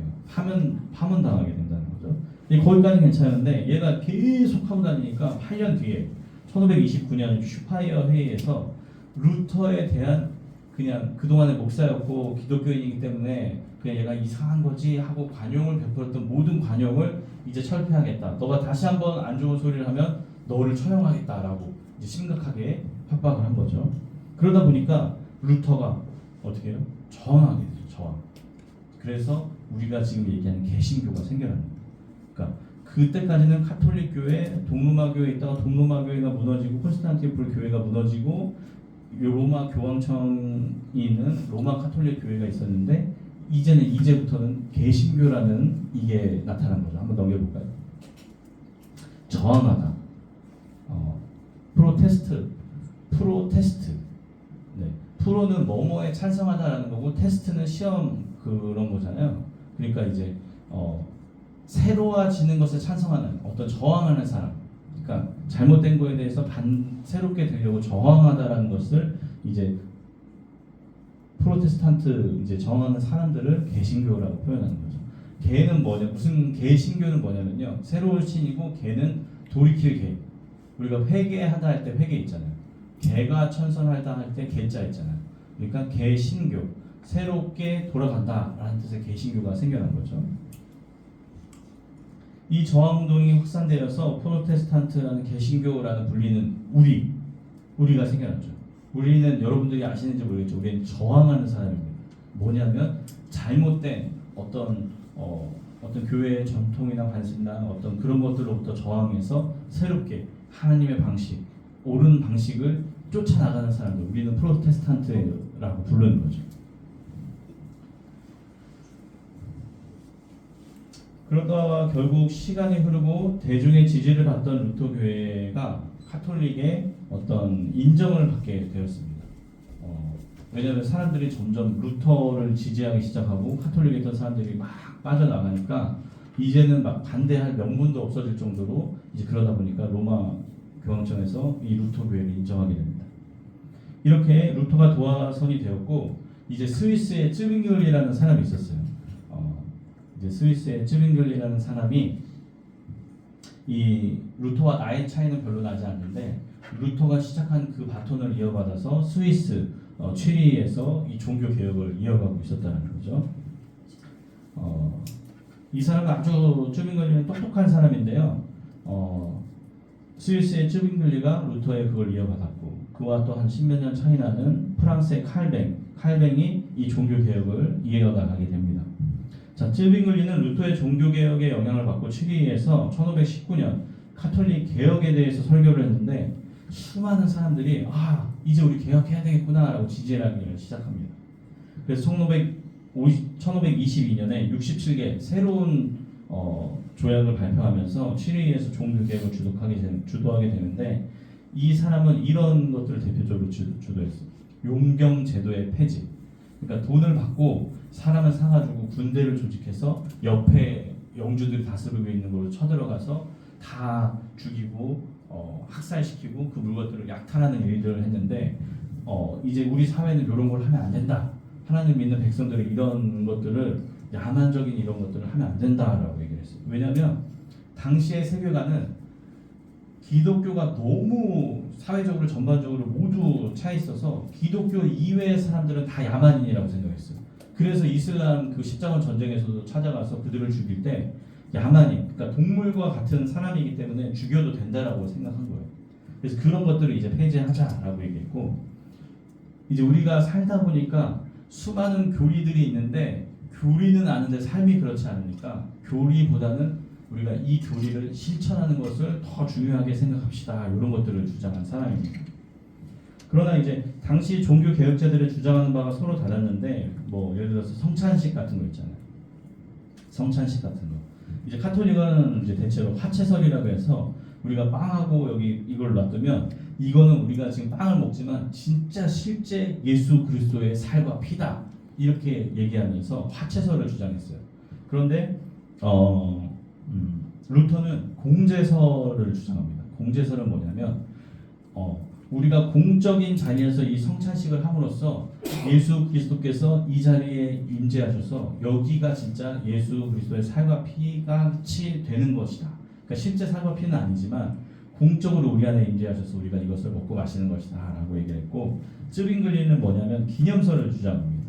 파문당하게 된다는 거죠. 거기까지는 괜찮은데 얘가 계속 하고 다니니까 8년 뒤에 1529년 슈파이어 회의에서 루터에 대한 그냥 그동안의 목사였고 기독교인이기 때문에 그냥 얘가 이상한 거지 하고 관용을 베풀었던 모든 관용을 이제 철폐하겠다. 너가 다시 한번 안 좋은 소리를 하면 너를 처형하겠다라고 이제 심각하게 협박을 한 거죠. 그러다 보니까 루터가 어떻게 해요? 저항하게 되죠. 저항. 그래서 우리가 지금 얘기하는 개신교가 생겨납니다. 그러니까 그때까지는 카톨릭 교회, 동로마 교회에 있다가 동로마 교회가 무너지고 콘스탄티노플 교회가 무너지고 로마 교황청이 있는 로마 카톨릭 교회가 있었는데 이제부터는 개신교라는 이게 나타난 거죠. 한번 넘겨볼까요? 저항하다. 프로테스트 테스트. 네. 프로는 뭐뭐에 찬성하다라는 거고 테스트는 시험 그런 거잖아요. 그러니까 이제 새로워지는 것에 찬성하는 어떤 저항하는 사람. 그러니까 잘못된 거에 대해서 새롭게 되려고 저항하다라는 것을 이제 프로테스탄트 이제 저항하는 사람들을 개신교라고 표현하는 거죠. 개는 무슨 개신교는 뭐냐면요. 새로운 신이고 개는 돌이킬 개. 우리가 회개하다 할 때 회개 있잖아요. 개가 천선하다 할 때 개자 있잖아요. 그러니까 개신교, 새롭게 돌아간다라는 뜻의 개신교가 생겨난 거죠. 이 저항운동이 확산되어서 프로테스탄트라는 개신교라는 불리는 우리가 생겨났죠. 우리는 여러분들이 아시는지 모르겠죠. 우리는 저항하는 사람입니다. 뭐냐면 잘못된 어떤 교회의 전통이나 관습이나 어떤 그런 것들로부터 저항해서 새롭게 하나님의 방식, 옳은 방식을 쫓아나가는 사람들, 우리는 프로테스탄트라고 부르는 거죠. 그러다가 결국 시간이 흐르고 대중의 지지를 받던 루터 교회가 카톨릭의 어떤 인정을 받게 되었습니다. 왜냐하면 사람들이 점점 루터를 지지하기 시작하고 카톨릭에 있던 사람들이 막 빠져나가니까 이제는 막 반대할 명분도 없어질 정도로 이제 그러다 보니까 로마 교황청에서 이 루터 교회를 인정하게 됩니다. 이렇게 루터가 도화선이 되었고 이제 스위스의 쯔빙글리라는 사람이 있었어요. 이제 스위스의 쯔빙글리라는 사람이 이 루터와 나이 차이는 별로 나지 않는데 루터가 시작한 그 바톤을 이어받아서 스위스 취리히에서 이 종교 개혁을 이어가고 있었다는 거죠. 이 사람은 아주 쯔빙글리는 똑똑한 사람인데요. 스위스의 쯔빙글리가 루터의 그걸 이어받았고 그와 또 한 10몇 년 차이 나는 프랑스의 칼뱅이 이 종교 개혁을 이어나가게 됩니다. 자, 쯔빙글리는 루터의 종교 개혁의 영향을 받고 취리히에서 1519년 카톨릭 개혁에 대해서 설교를 했는데 수많은 사람들이 이제 우리 개혁해야 되겠구나라고 지지하기를 시작합니다. 그래서 1522년에 67개 새로운 조약을 발표하면서 취리히에서 종교 개혁을 주도하게 되는데 이 사람은 이런 것들을 대표적으로 주도했어요. 용병 제도의 폐지. 그러니까 돈을 받고 사람을 사가지고 군대를 조직해서 옆에 영주들이 다스리고 있는 걸로 쳐들어가서 다 죽이고 학살시키고 그 물건들을 약탈하는 일들을 했는데 이제 우리 사회는 이런 걸 하면 안 된다. 하나님 믿는 백성들이 이런 것들을 야만적인 이런 것들을 하면 안 된다라고 얘기를 했어요. 왜냐하면 당시의 세계관은 기독교가 너무 사회적으로 전반적으로 모두 차 있어서 기독교 이외의 사람들은 다 야만인이라고 생각했어요. 그래서 이슬람 그 십자군 전쟁에서도 찾아가서 그들을 죽일 때 야만인, 그러니까 동물과 같은 사람이기 때문에 죽여도 된다라고 생각한 거예요. 그래서 그런 것들을 이제 폐지하자라고 얘기했고 이제 우리가 살다 보니까 수많은 교리들이 있는데 교리는 아는데 삶이 그렇지 않으니까 교리보다는 우리가 이 교리를 실천하는 것을 더 중요하게 생각합시다. 이런 것들을 주장한 사람입니다. 그러나 이제 당시 종교 개혁자들의 주장하는 바가 서로 달랐는데 뭐 예를 들어서 성찬식 같은 거 있잖아요. 성찬식 같은 거. 이제 카톨릭은 이제 대체로 화채설이라고 해서 우리가 빵하고 여기 이걸 놔두면 이거는 우리가 지금 빵을 먹지만 진짜 실제 예수 그리스도의 살과 피다. 이렇게 얘기하면서 화채설을 주장했어요. 그런데 루터는 공제설을 주장합니다. 공제설은 뭐냐면 우리가 공적인 자리에서 이 성찬식을 함으로써 예수 그리스도께서 이 자리에 임재하셔서 여기가 진짜 예수 그리스도의 살과 피같이 되는 것이다. 그러니까 실제 살과 피는 아니지만 공적으로 우리 안에 임재하셔서 우리가 이것을 먹고 마시는 것이다 라고 얘기했고 쯔빙글리는 뭐냐면 기념설을 주장합니다.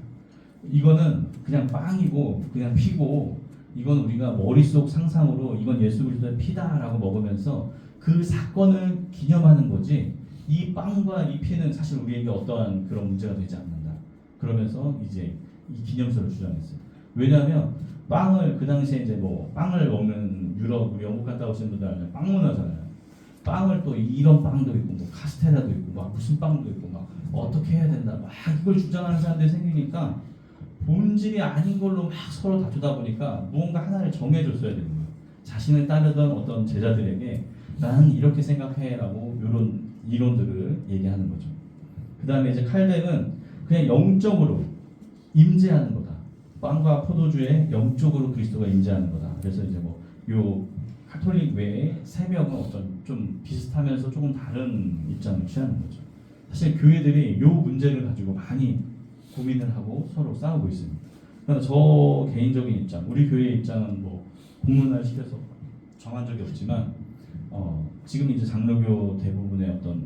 이거는 그냥 빵이고 그냥 피고 이건 우리가 머릿속 상상으로 이건 예수 그리스도의 피다라고 먹으면서 그 사건을 기념하는 거지 이 빵과 이 피는 사실 우리에게 어떠한 그런 문제가 되지 않는다. 그러면서 이제 이 기념설을 주장했어요. 왜냐하면 빵을 그 당시에 이제 뭐 빵을 먹는 유럽, 우리 영국 갔다 오신 분들 알면 빵 문화잖아요. 빵을 또 이런 빵도 있고 뭐 카스테라도 있고 막 무슨 빵도 있고 막 어떻게 해야 된다 막 이걸 주장하는 사람들이 생기니까 본질이 아닌 걸로 막 서로 다투다 보니까 무언가 하나를 정해줬어야 되는 거예요. 자신을 따르던 어떤 제자들에게 나는 이렇게 생각해 라고 이런 이론들을 얘기하는 거죠. 그 다음에 이제 칼뱅은 그냥 영적으로 임재하는 거다. 빵과 포도주에 영적으로 그리스도가 임재하는 거다. 그래서 이제 뭐 요 카톨릭 외에 세 명은 어떤 좀 비슷하면서 조금 다른 입장을 취하는 거죠. 사실 교회들이 요 문제를 가지고 많이 고민을 하고 서로 싸우고 있습니다. 그러나 저 개인적인 입장, 우리 교회의 입장은 뭐 공론화 시켜서 정한 적이 없지만 지금 이제 장로교 대부분의 어떤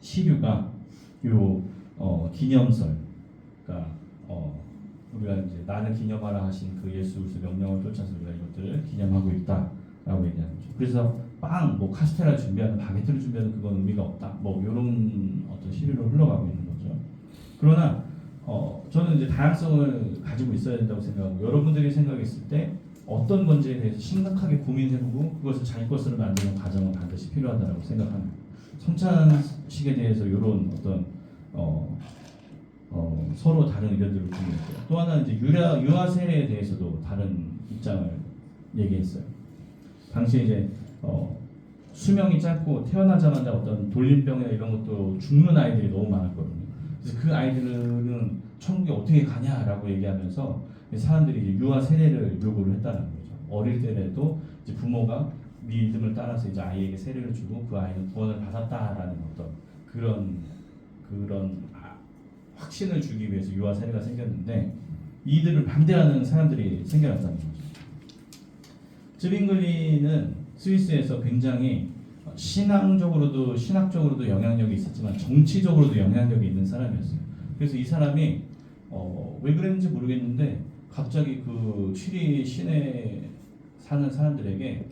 시류가 요 기념설, 그러니까 우리가 이제 나를 기념하라 하신 그 예수 그리스도 명령을 쫓아서 우리가 이것들을 기념하고 있다라고 얘기하는 거죠. 그래서 빵, 뭐 카스테라 준비하는, 바게트를 준비하는 그건 의미가 없다. 뭐 이런 어떤 시류로 흘러가고 있는 거죠. 그러나 저는 이제 다양성을 가지고 있어야 된다고 생각하고, 여러분들이 생각했을 때 어떤 건지에 대해서 심각하게 고민해보고 그것을 자기 것으로 만드는 과정은 반드시 필요하다고 생각합니다. 성찬식에 대해서 이런 어떤 서로 다른 의견들을 공유했고요. 또 하나 이제 유아 세례에 대해서도 다른 입장을 얘기했어요. 당시 이제 수명이 짧고 태어나자마자 어떤 돌림병이나 이런 것도 죽는 아이들이 너무 많았거든요. 그래서 그 아이들은 천국에 어떻게 가냐라고 얘기하면서 사람들이 이제 유아 세례를 요구를 했다는 거죠. 어릴 때라도 이제 부모가 믿음을 따라서 이제 아이에게 세례를 주고 그 아이는 구원을 받았다라는 어떤 그런 확신을 주기 위해서 유아 세례가 생겼는데, 이들을 반대하는 사람들이 생겨났다는 거죠. 쯔빙글리는 스위스에서 굉장히 신학적으로도 영향력이 있었지만 정치적으로도 영향력이 있는 사람이었어요. 그래서 이 사람이 왜 그랬는지 모르겠는데 갑자기 그 취리 시내에 사는 사람들에게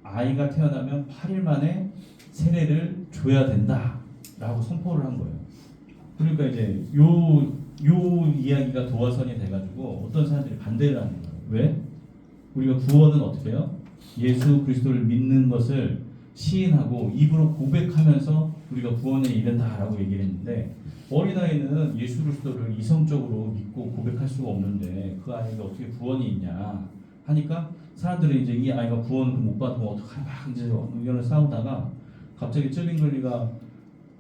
아이가 태어나면 8일 만에 세례를 줘야 된다라고 선포를 한 거예요. 그러니까 이제 요 이야기가 도화선이 돼가지고 어떤 사람들이 반대를 하는 거예요. 왜? 우리가 구원은 어떻게 해요? 예수 그리스도를 믿는 것을 시인하고 입으로 고백하면서 우리가 구원에 이른다라고 얘기를 했는데, 어린아이는 예수 그리스도를 이성적으로 믿고 고백할 수가 없는데 그 아이가 어떻게 구원이 있냐 하니까 사람들이 이제 이 아이가 구원을 못 받으면 어떡하나 막 이제 의견을 싸우다가 갑자기 쯔빙글리가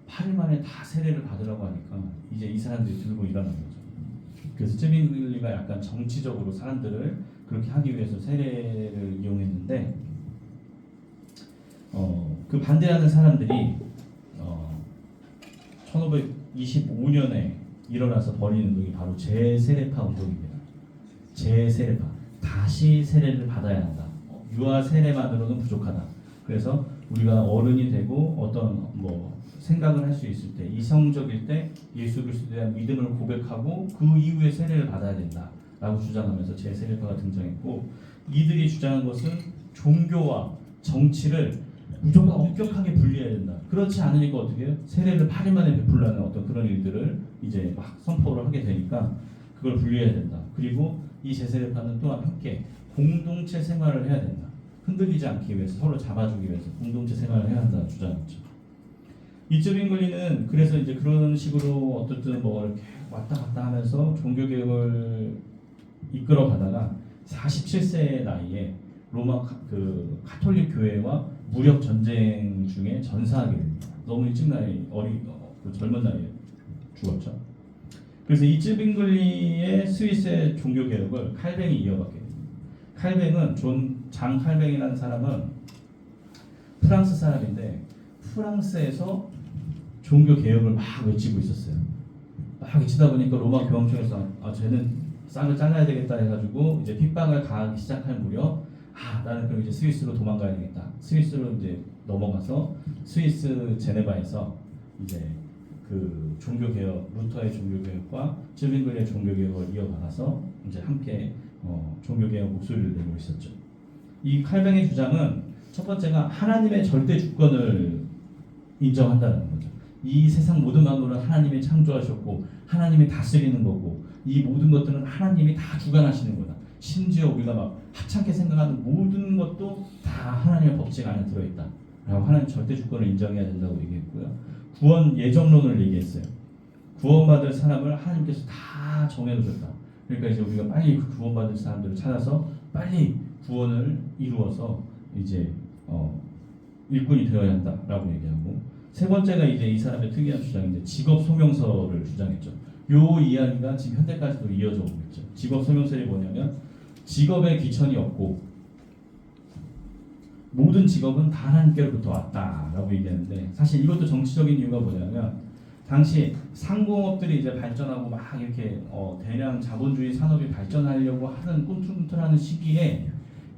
8일 만에 다 세례를 받으라고 하니까 이제 이 사람들이 들고 일어난 거죠. 그래서 쯔빙글리가 약간 정치적으로 사람들을 그렇게 하기 위해서 세례를 이용했는데, 그 반대하는 사람들이 1525년에 일어나서 벌인 운동이 바로 재세례파 운동입니다. 재세례파, 다시 세례를 받아야 한다. 유아 세례만으로는 부족하다. 그래서 우리가 어른이 되고 어떤 생각을 할 수 있을 때, 이성적일 때 예수 그리스도에 대한 믿음을 고백하고 그 이후에 세례를 받아야 된다라고 주장하면서 재세례파가 등장했고, 이들이 주장한 것은 종교와 정치를 무조건 엄격하게 분리해야 된다. 그렇지 않으니까 어떻게 해요? 세례를 8일 만에 베풀라는 어떤 그런 일들을 이제 막 선포를 하게 되니까 그걸 분리해야 된다. 그리고 이 재세례파는 또한 함께 공동체 생활을 해야 된다. 흔들리지 않기 위해서, 서로 잡아주기 위해서 공동체 생활을 해야 한다는 주장이죠. 이 쯔빙글리는 그래서 이제 그런 식으로 어떻든 이렇게 왔다 갔다 하면서 종교개혁을 이끌어 가다가 47세의 나이에 로마 카톨릭 교회와 무력 전쟁 중에 전사하게 됩니다. 너무 일찍 젊은 나이에 죽었죠. 그래서 이 쯔빙글리의 스위스의 종교 개혁을 칼뱅이 이어받게 됩니다. 칼뱅은 장 칼뱅이라는 사람은 프랑스 사람인데 프랑스에서 종교 개혁을 막 외치고 있었어요. 막 외치다 보니까 로마 교황청에서 쟤는 싹을 잘라야 되겠다 해가지고 이제 핍박을 가하기 시작할 무렵 나는 그럼 이제 스위스로 도망가야 되겠다. 스위스로 이제 넘어가서 스위스 제네바에서 이제 그 종교개혁, 루터의 종교개혁과 쯔빙글리의 종교개혁을 이어받아서 이제 함께 종교개혁 목소리를 내고 있었죠. 이 칼뱅의 주장은 첫 번째가 하나님의 절대 주권을 인정한다는 거죠. 이 세상 모든 만물은 하나님이 창조하셨고 하나님이 다스리는 거고 이 모든 것들은 하나님이 다 주관하시는 거다. 심지어 우리가 막 하찮게 생각하는 모든 것도 다 하나님의 법칙 안에 들어있다 라고 하나님 절대 주권을 인정해야 된다고 얘기했고요. 구원 예정론을 얘기했어요. 구원받을 사람을 하나님께서 다 정해놓으셨다. 그러니까 이제 우리가 빨리 그 구원받을 사람들을 찾아서 빨리 구원을 이루어서 이제 일꾼이 되어야 한다라고 얘기하고, 세 번째가 이제 이 사람의 특이한 주장인데 직업 소명서를 주장했죠. 요 이야기가 지금 현대까지도 이어져 오고 있죠. 직업 소명서이 뭐냐면 직업에 귀천이 없고 모든 직업은 다 하나님께로부터 왔다라고 얘기하는데 사실 이것도 정치적인 이유가 뭐냐면 당시 상공업들이 이제 발전하고 막 이렇게 대량 자본주의 산업이 발전하려고 하는 꿈틀꿈틀하는 시기에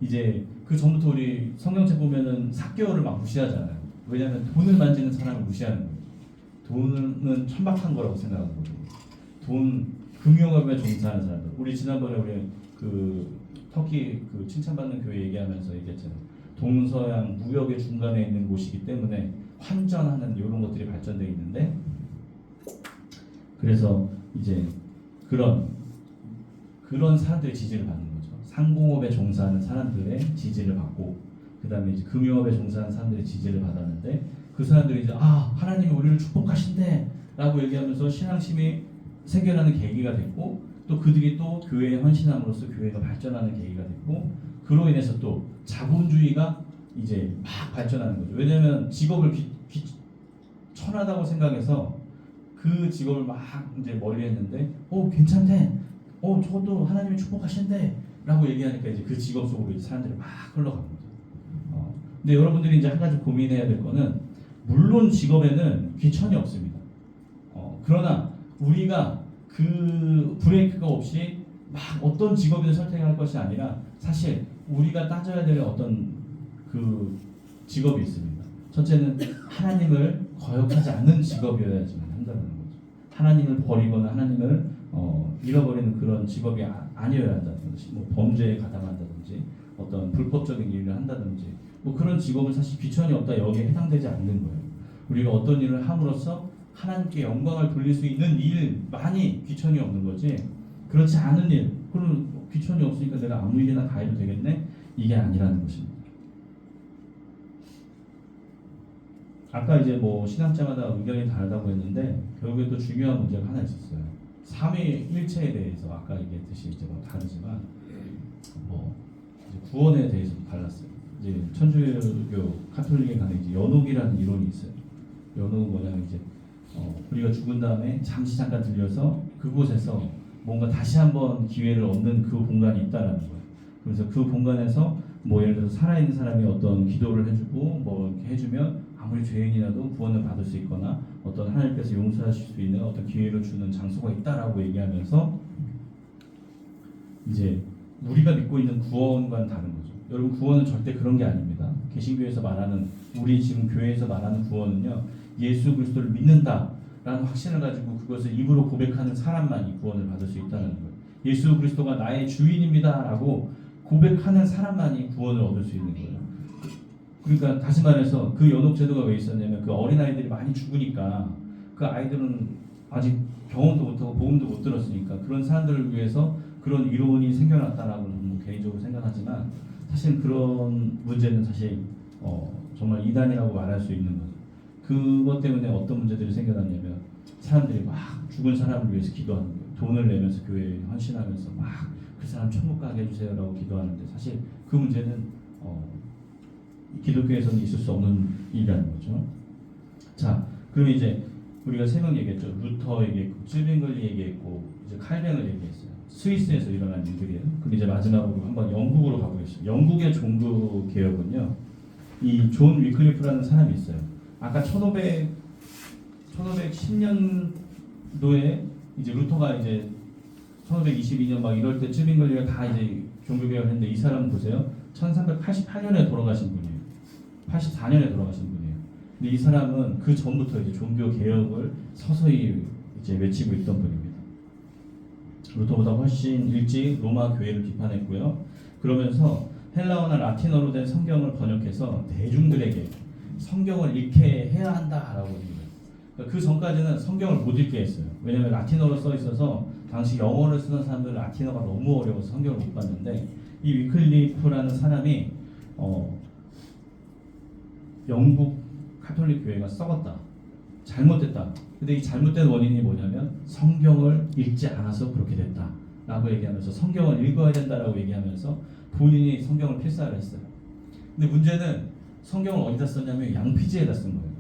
이제 그 전부터 우리 성경책 보면은 삭개오를 막 무시하잖아요. 왜냐하면 돈을 만지는 사람을 무시하는 거예요. 돈은 천박한 거라고 생각하는 거예요. 돈 금융업에 종사하는 사람들. 우리 지난번에 우리 그 터키 그 칭찬받는 교회 얘기하면서 얘기했잖아요. 동서양 무역의 중간에 있는 곳이기 때문에 환전하는 이런 것들이 발전되어 있는데 그래서 이제 그런 사람들의 지지를 받는 거죠. 상공업에 종사하는 사람들의 지지를 받고 그 다음에 이제 금융업에 종사하는 사람들의 지지를 받았는데 그 사람들이 이제 하나님이 우리를 축복하신대 라고 얘기하면서 신앙심이 생겨나는 계기가 됐고 또 그들이 또 교회에 헌신함으로써 교회가 발전하는 계기가 됐고 그로 인해서 또 자본주의가 이제 막 발전하는 거죠. 왜냐하면 직업을 천하다고 생각해서 그 직업을 막 이제 머리에 했는데 괜찮대. 저도 하나님이 축복하신대 라고 얘기하니까 이제 그 직업 속으로 이제 사람들이 막 흘러간 거죠. 근데 여러분들이 이제 한 가지 고민해야 될 거는 물론 직업에는 귀천이 없습니다. 그러나 우리가 그 브레이크가 없이 막 어떤 직업을 선택할 것이 아니라 사실 우리가 따져야 될 어떤 그 직업이 있습니다. 첫째는 하나님을 거역하지 않는 직업이어야지만 한다는 거죠. 하나님을 버리거나 하나님을 잃어버리는 그런 직업이 아니어야 한다는 것이 뭐 범죄에 가담한다든지 어떤 불법적인 일을 한다든지 뭐 그런 직업은 사실 귀천이 없다 여기에 해당되지 않는 거예요. 우리가 어떤 일을 함으로써 하나님께 영광을 돌릴 수 있는 일만이 귀천이 없는 거지 그렇지 않은 일 그럼 귀천이 없으니까 내가 아무 일이나 다 해도 되겠네 이게 아니라는 것입니다. 아까 이제 뭐 신학자마다 의견이 다르다고 했는데 결국에 또 중요한 문제가 하나 있었어요. 삼위일체에 대해서 아까 얘기했듯이 이제 뭐 다르지만 뭐 이제 구원에 대해서도 달랐어요. 이제 천주교 카톨릭에 가는 이제 연옥이라는 이론이 있어요. 연옥은 뭐냐면 이제 우리가 죽은 다음에 잠시 잠깐 들려서 그곳에서 뭔가 다시 한번 기회를 얻는 그 공간이 있다라는 거예요. 그래서 그 공간에서 뭐 예를 들어서 살아있는 사람이 어떤 기도를 해주고 뭐 이렇게 해주면 아무리 죄인이라도 구원을 받을 수 있거나 어떤 하나님께서 용서하실 수 있는 어떤 기회를 주는 장소가 있다라고 얘기하면서 이제 우리가 믿고 있는 구원과는 다른 거죠. 여러분 구원은 절대 그런 게 아닙니다. 개신교에서 말하는 우리 지금 교회에서 말하는 구원은요 예수 그리스도를 믿는다라는 확신을 가지고 그것을 입으로 고백하는 사람만이 구원을 받을 수 있다는 거예요. 예수 그리스도가 나의 주인입니다라고 고백하는 사람만이 구원을 얻을 수 있는 거예요. 그러니까 다시 말해서 그 연옥 제도가 왜 있었냐면 그 어린 아이들이 많이 죽으니까 그 아이들은 아직 경험도 못하고 복음도 못 들었으니까 그런 사람들을 위해서 그런 이론이 생겨났다라고 뭐 개인적으로 생각하지만 사실 그런 문제는 사실 정말 이단이라고 말할 수 있는 거죠. 그것 때문에 어떤 문제들이 생겨났냐면 사람들이 막 죽은 사람을 위해서 기도하는 거예요. 돈을 내면서 교회에 헌신하면서 막 그 사람 천국 가게 해주세요라고 기도하는데 사실 그 문제는 기독교에서는 있을 수 없는 일이라는 거죠. 자, 그럼 이제 우리가 세 명 얘기했죠. 루터 얘기했고, 쯔빙글리 얘기했고, 이제 칼뱅을 얘기했어요. 스위스에서 일어난 일들이에요. 그럼 이제 마지막으로 한번 영국으로 가보겠습니다. 영국의 종교 개혁은요, 이 존 위클리프라는 사람이 있어요. 아까 1510년도에 이제 루터가 이제 1522년 막 이럴 때 쯔빙글리가 다 이제 종교 개혁을 했는데 이 사람 보세요. 1388년에 돌아가신 분이에요. 84년에 돌아가신 분이에요. 근데 이 사람은 그 전부터 이제 종교 개혁을 서서히 이제 외치고 있던 분입니다. 루터보다 훨씬 일찍 로마 교회를 비판했고요. 그러면서 헬라어나 라틴어로 된 성경을 번역해서 대중들에게 성경을 읽게 해야 한다라고 얘기해요. 그러니까 그 전까지는 성경을 못 읽게 했어요. 왜냐하면 라틴어로 써 있어서 당시 영어를 쓰는 사람들은 라틴어가 너무 어려워서 성경을 못 봤는데 이 위클리프라는 사람이 영국 카톨릭 교회가 썩었다, 잘못됐다. 근데 이 잘못된 원인이 뭐냐면 성경을 읽지 않아서 그렇게 됐다라고 얘기하면서 성경을 읽어야 된다라고 얘기하면서 본인이 성경을 필사를 했어요. 근데 문제는 성경을 어디다 썼냐면 양피지에다 쓴 거예요.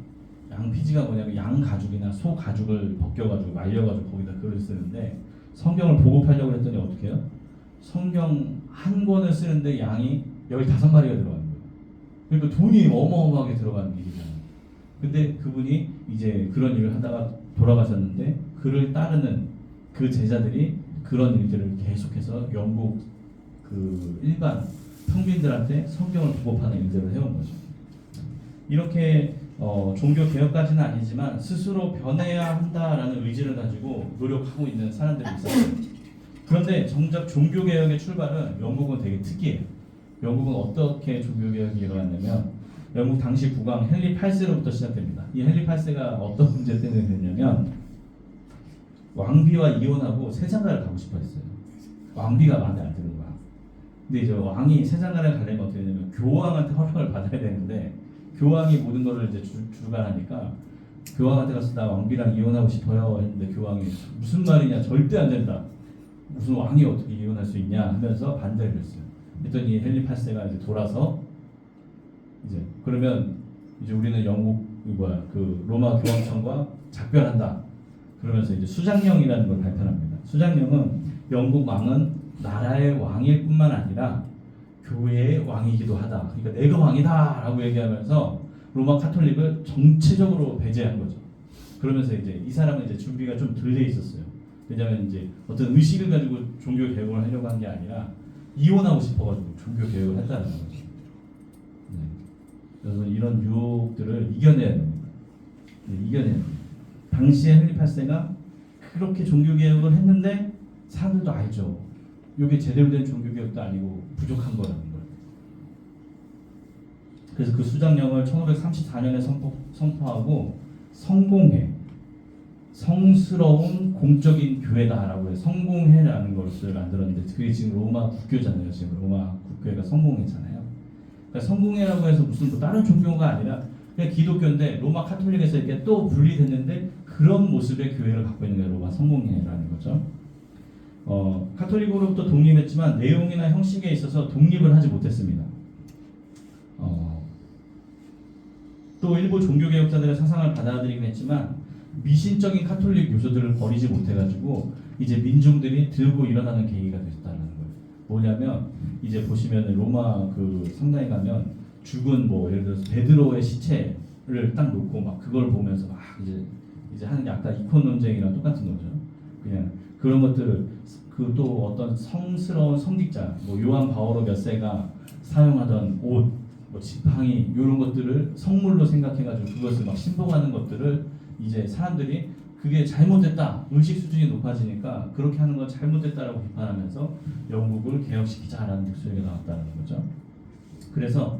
양피지가 뭐냐면 양 가죽이나 소 가죽을 벗겨가지고 말려가지고 거기다 글을 쓰는데 성경을 보급하려고 했더니 어떻게 해요? 성경 한 권을 쓰는데 양이 15마리가 들어가는 거예요. 그러니까 돈이 어마어마하게 들어가는 일이잖아요. 근데 그분이 이제 그런 일을 하다가 돌아가셨는데 그를 따르는 그 제자들이 그런 일들을 계속해서 영국 그 일반 평민들한테 성경을 보급하는 일들을 해온 거죠. 이렇게 종교 개혁까지는 아니지만 스스로 변해야 한다라는 의지를 가지고 노력하고 있는 사람들이 있었어요. 그런데 정작 종교 개혁의 출발은 영국은 되게 특이해요. 영국은 어떻게 종교 개혁이 일어났냐면 영국 당시 국왕 헨리 8세로부터 시작됩니다. 이 헨리 8세가 어떤 문제 때문에 됐냐면 왕비와 이혼하고 세장가를 가고 싶어 했어요. 왕비가 마음에 안 드는 거야. 근데 이제 왕이 세장가를 가려면 어떻게 되냐면 교황한테 허락을 받아야 되는데 교황이 모든 거를 이제 주관하니까 교황한테 가서 나 왕비랑 이혼하고 싶어요 했는데 교황이 무슨 말이냐 절대 안 된다. 무슨 왕이 어떻게 이혼할 수 있냐 하면서 반대를 했어요. 그랬더니 헨리 8세가 이제 돌아서 이제 그러면 이제 우리는 영국 그 로마 교황청과 작별한다. 그러면서 이제 수장령이라는 걸 발표합니다. 수장령은 영국 왕은 나라의 왕일 뿐만 아니라 교회의 왕이기도 하다. 그러니까 내가 왕이다라고 얘기하면서 로마 카톨릭을 정치적으로 배제한 거죠. 그러면서 이제 이 사람은 이제 준비가 좀 덜 돼 있었어요. 왜냐하면 이제 어떤 의식을 가지고 종교 개혁을 하려고 한 게 아니라 이혼하고 싶어가지고 종교 개혁을 했다는 거죠. 네. 그래서 이런 유혹들을 이겨내야 됩니다. 네, 이겨내야 됩니다. 당시에 헨리 8세가 그렇게 종교 개혁을 했는데 사람들도 알죠. 이게 제대로 된 종교 개혁도 아니고 부족한 거라는 걸. 그래서 그 수장령을 1534년에 선포하고 성공회, 성스러운 공적인 교회다라고 해서 성공회라는 것을 만들었는데 그게 지금 로마 국교잖아요. 지금 로마 국교회가 성공회잖아요. 그러니까 성공회라고 해서 무슨 뭐 다른 종교가 아니라 그냥 기독교인데 로마 카톨릭에서 이렇게 또 분리됐는데 그런 모습의 교회를 갖고 있는 게 로마 성공회라는 거죠. 카톨릭으로부터 독립했지만 내용이나 형식에 있어서 독립을 하지 못했습니다. 또 일부 종교개혁자들의 사상을 받아들이긴 했지만 미신적인 카톨릭 요소들을 버리지 못해가지고 이제 민중들이 들고 일어나는 계기가 됐다는 거예요. 뭐냐면 이제 보시면 로마 그 성당에 가면 죽은 뭐 예를 들어서 베드로의 시체를 딱 놓고 막 그걸 보면서 막 이제 하는 게 아까 이콘 논쟁이랑 똑같은 거죠. 그냥 그런 것들을 그 또 어떤 성스러운 성직자 뭐 요한 바오로 몇 세가 사용하던 옷, 뭐 지팡이 이런 것들을 성물로 생각해가지고 그것을 막 신봉하는 것들을 이제 사람들이 그게 잘못됐다 의식 수준이 높아지니까 그렇게 하는 건 잘못됐다라고 비판하면서 영국을 개혁시키자라는 목소리가 나왔다는 거죠. 그래서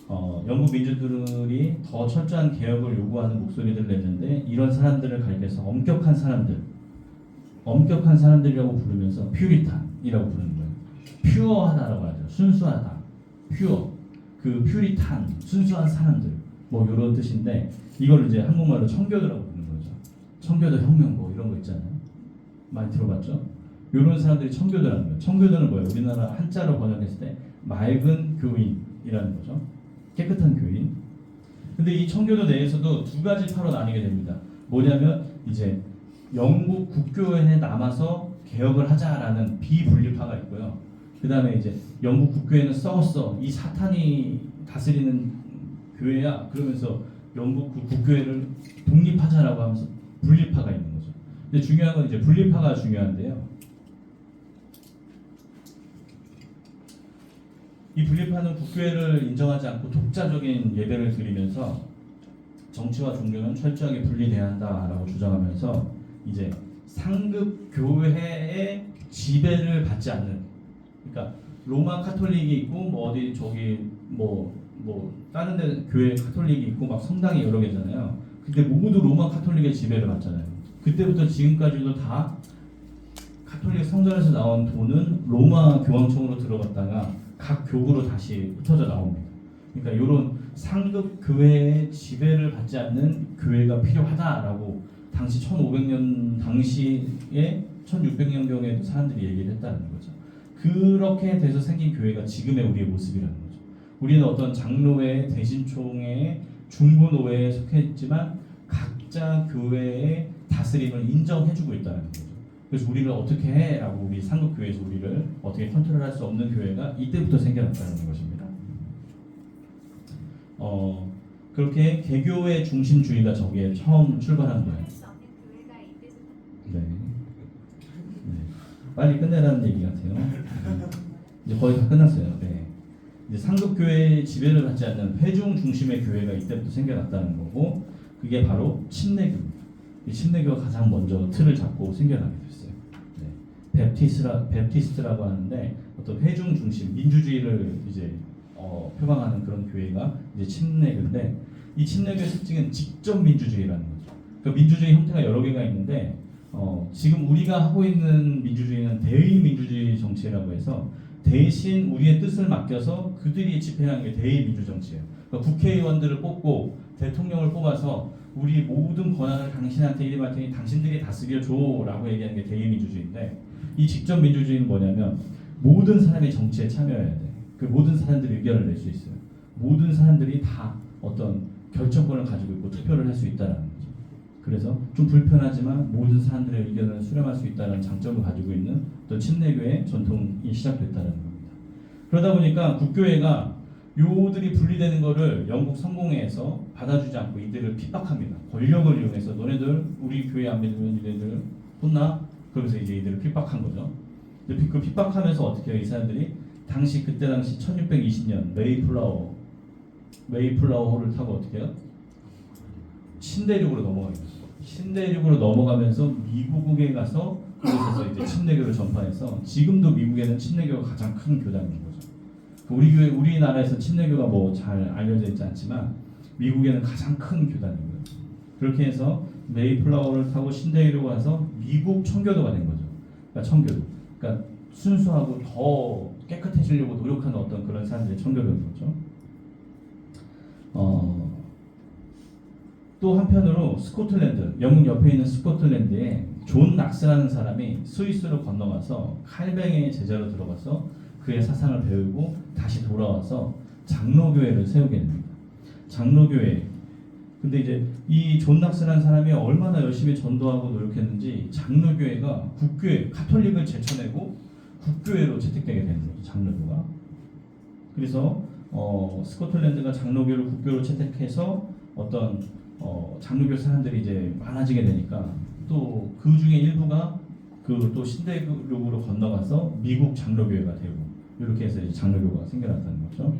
영국 민주들이 더 철저한 개혁을 요구하는 목소리들을 냈는데 이런 사람들을 가리켜서 엄격한 사람들이라고 부르면서 퓨리탄이라고 부르는 거예요. 퓨어하다라고 하죠. 순수하다. 퓨어. 그 퓨리탄, 순수한 사람들. 뭐 이런 뜻인데 이걸 이제 한국말로 청교도라고 부르는 거죠. 청교도 혁명 뭐 이런 거 있잖아요. 많이 들어봤죠? 이런 사람들이 청교도라는 거예요. 청교도는 뭐예요? 우리나라 한자로 번역했을 때 맑은 교인이라는 거죠. 깨끗한 교인. 근데 이 청교도 내에서도 두 가지 파로 나뉘게 됩니다. 뭐냐면 이제 영국 국교회에 남아서 개혁을 하자라는 비분리파가 있고요. 그 다음에 이제 영국 국교회는 썩었어. 이 사탄이 다스리는 교회야. 그러면서 영국 국교회를 독립하자라고 하면서 분리파가 있는 거죠. 근데 중요한 건 이제 분리파가 중요한데요. 이 분리파는 국교회를 인정하지 않고 독자적인 예배를 드리면서 정치와 종교는 철저하게 분리돼야 한다라고 주장하면서 이제 상급 교회의 지배를 받지 않는, 그러니까 로마 카톨릭이 있고 뭐 어디 저기 뭐 다른 데 교회 카톨릭이 있고 막 성당이 여러 개잖아요. 근데 모두 로마 카톨릭의 지배를 받잖아요. 그때부터 지금까지도 다 카톨릭 성전에서 나온 돈은 로마 교황청으로 들어갔다가 각 교구로 다시 흩어져 나옵니다. 그러니까 이런 상급 교회의 지배를 받지 않는 교회가 필요하다라고 당시 1500년 당시에 1600년경에도 사람들이 얘기를 했다는 거죠. 그렇게 돼서 생긴 교회가 지금의 우리의 모습이라는 거죠. 우리는 어떤 장로회, 대신총회, 중부노회에 속해 있지만 각자 교회의 다스림을 인정해주고 있다는 거죠. 그래서 우리가 어떻게 해라고 우리 상급교회에서 우리를 어떻게 컨트롤할 수 없는 교회가 이때부터 생겨났다는 것입니다. 그렇게 개교의 중심주의가 저기에 처음 출발한 거예요. 네. 빨리 끝내라는 얘기 같아요. 이제 거의 다 끝났어요. 네. 이제 상급교회의 지배를 받지 않는 회중 중심의 교회가 이때부터 생겨났다는 거고, 그게 바로 침례교입니다. 이 침례교가 가장 먼저 틀을 잡고 생겨나게 됐어요. 네. 베프티스트라고 하는데 어떤 회중 중심 민주주의를 이제 표방하는 그런 교회가 이제 침례교인데, 이 침례교의 특징은 직접 민주주의라는 거죠. 그러니까 민주주의 형태가 여러 개가 있는데 지금 우리가 하고 있는 민주주의는 대의 민주주의 정치라고 해서 대신 우리의 뜻을 맡겨서 그들이 집행하는 게 대의 민주 정치예요. 그러니까 국회의원들을 뽑고 대통령을 뽑아서 우리 모든 권한을 당신한테 이름할 테니 당신들이 다스려줘라고 얘기하는 게 대의 민주주의인데, 이 직접 민주주의는 뭐냐면 모든 사람이 정치에 참여해야 돼. 그 모든 사람들이 의견을 낼 수 있어요. 모든 사람들이 다 어떤 결정권을 가지고 있고 투표를 할 수 있다는 거죠. 그래서 좀 불편하지만 모든 사람들의 의견을 수렴할 수 있다는 장점을 가지고 있는 또 침례교의 전통이 시작됐다는 겁니다. 그러다 보니까 국교회가 요들이 분리되는 거를 영국 성공회에서 받아주지 않고 이들을 핍박합니다. 권력을 이용해서 너네들 우리 교회 안 믿으면 이네들 혼나? 그러면서 이제 이들을 핍박한 거죠. 근데 그 핍박하면서 어떻게 해요? 이 사람들이 그때 당시 1620년 메이플라워호를 타고 어떻게 해요? 신대륙으로 넘어가게 됐어요. 신대륙으로 넘어가면서 미국에 가서 그곳에서 이제 침례교를 전파해서 지금도 미국에는 침례교가 가장 큰 교단인 거죠. 우리나라에서 침례교가 뭐 잘 알려져 있지 않지만 미국에는 가장 큰 교단인 거예요. 그렇게 해서 메이플라워를 타고 신대륙으로 가서 미국 청교도가 된 거죠. 그러니까 청교도. 그러니까 순수하고 더 깨끗해지려고 노력하는 어떤 그런 사람들의 청교도인 거죠. 또 한편으로 스코틀랜드, 영국 옆에 있는 스코틀랜드에 존 낙스라는 사람이 스위스로 건너가서 칼뱅의 제자로 들어가서 그의 사상을 배우고 다시 돌아와서 장로교회를 세우게 됩니다. 장로교회. 근데 이제 이 존 낙스라는 사람이 얼마나 열심히 전도하고 노력했는지 장로교회가 국교회, 카톨릭을 제쳐내고 국교회로 채택되게 되는 거죠. 장로교가. 그래서 스코틀랜드가 장로교를 국교로 채택해서 어떤 장로교 사람들이 이제 많아지게 되니까 또 그 중에 일부가 그 또 신대륙으로 건너가서 미국 장로교회가 되고 이렇게 해서 이제 장로교가 생겨났다는 거죠.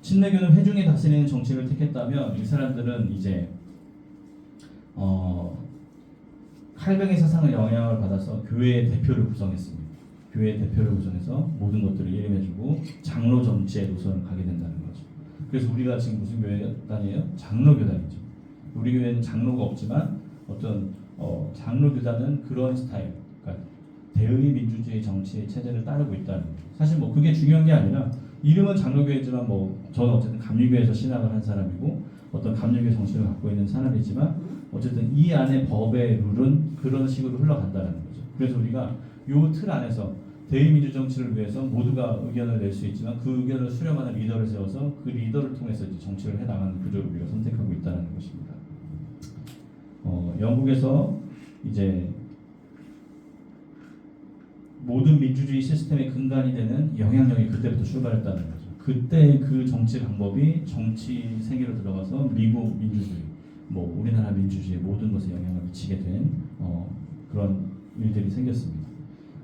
침례교는 회중이 다스리는 정치를 택했다면 이 사람들은 이제 칼뱅의 사상의 영향을 받아서 교회의 대표를 구성했습니다. 교회의 대표를 구성해서 모든 것들을 이름해주고 장로 정치의 노선을 가게 된다는 거죠. 그래서 우리가 지금 무슨 교회단이에요? 장로교단이죠. 우리 교회는 장로가 없지만 어떤 장로교단은 그런 스타일, 그러니까 대의 민주주의 정치 체제를 따르고 있다는 거죠. 사실 뭐 그게 중요한 게 아니라 이름은 장로교회지만 뭐 저는 어쨌든 감리교회에서 신학을 한 사람이고 어떤 감리교 정신을 갖고 있는 사람이지만 어쨌든 이 안에 법의 룰은 그런 식으로 흘러간다는 거죠. 그래서 우리가 요 틀 안에서 대의민주 정치를 위해서 모두가 의견을 낼 수 있지만 그 의견을 수렴하는 리더를 세워서 그 리더를 통해서 이제 정치를 해나가는 구조를 우리가 선택하고 있다는 것입니다. 영국에서 이제 모든 민주주의 시스템의 근간이 되는 영향력이 그때부터 출발했다는 거죠. 그때 그 정치 방법이 정치 세계로 들어가서 미국 민주주의, 뭐 우리나라 민주주의 모든 것에 영향을 미치게 된 그런 일들이 생겼습니다.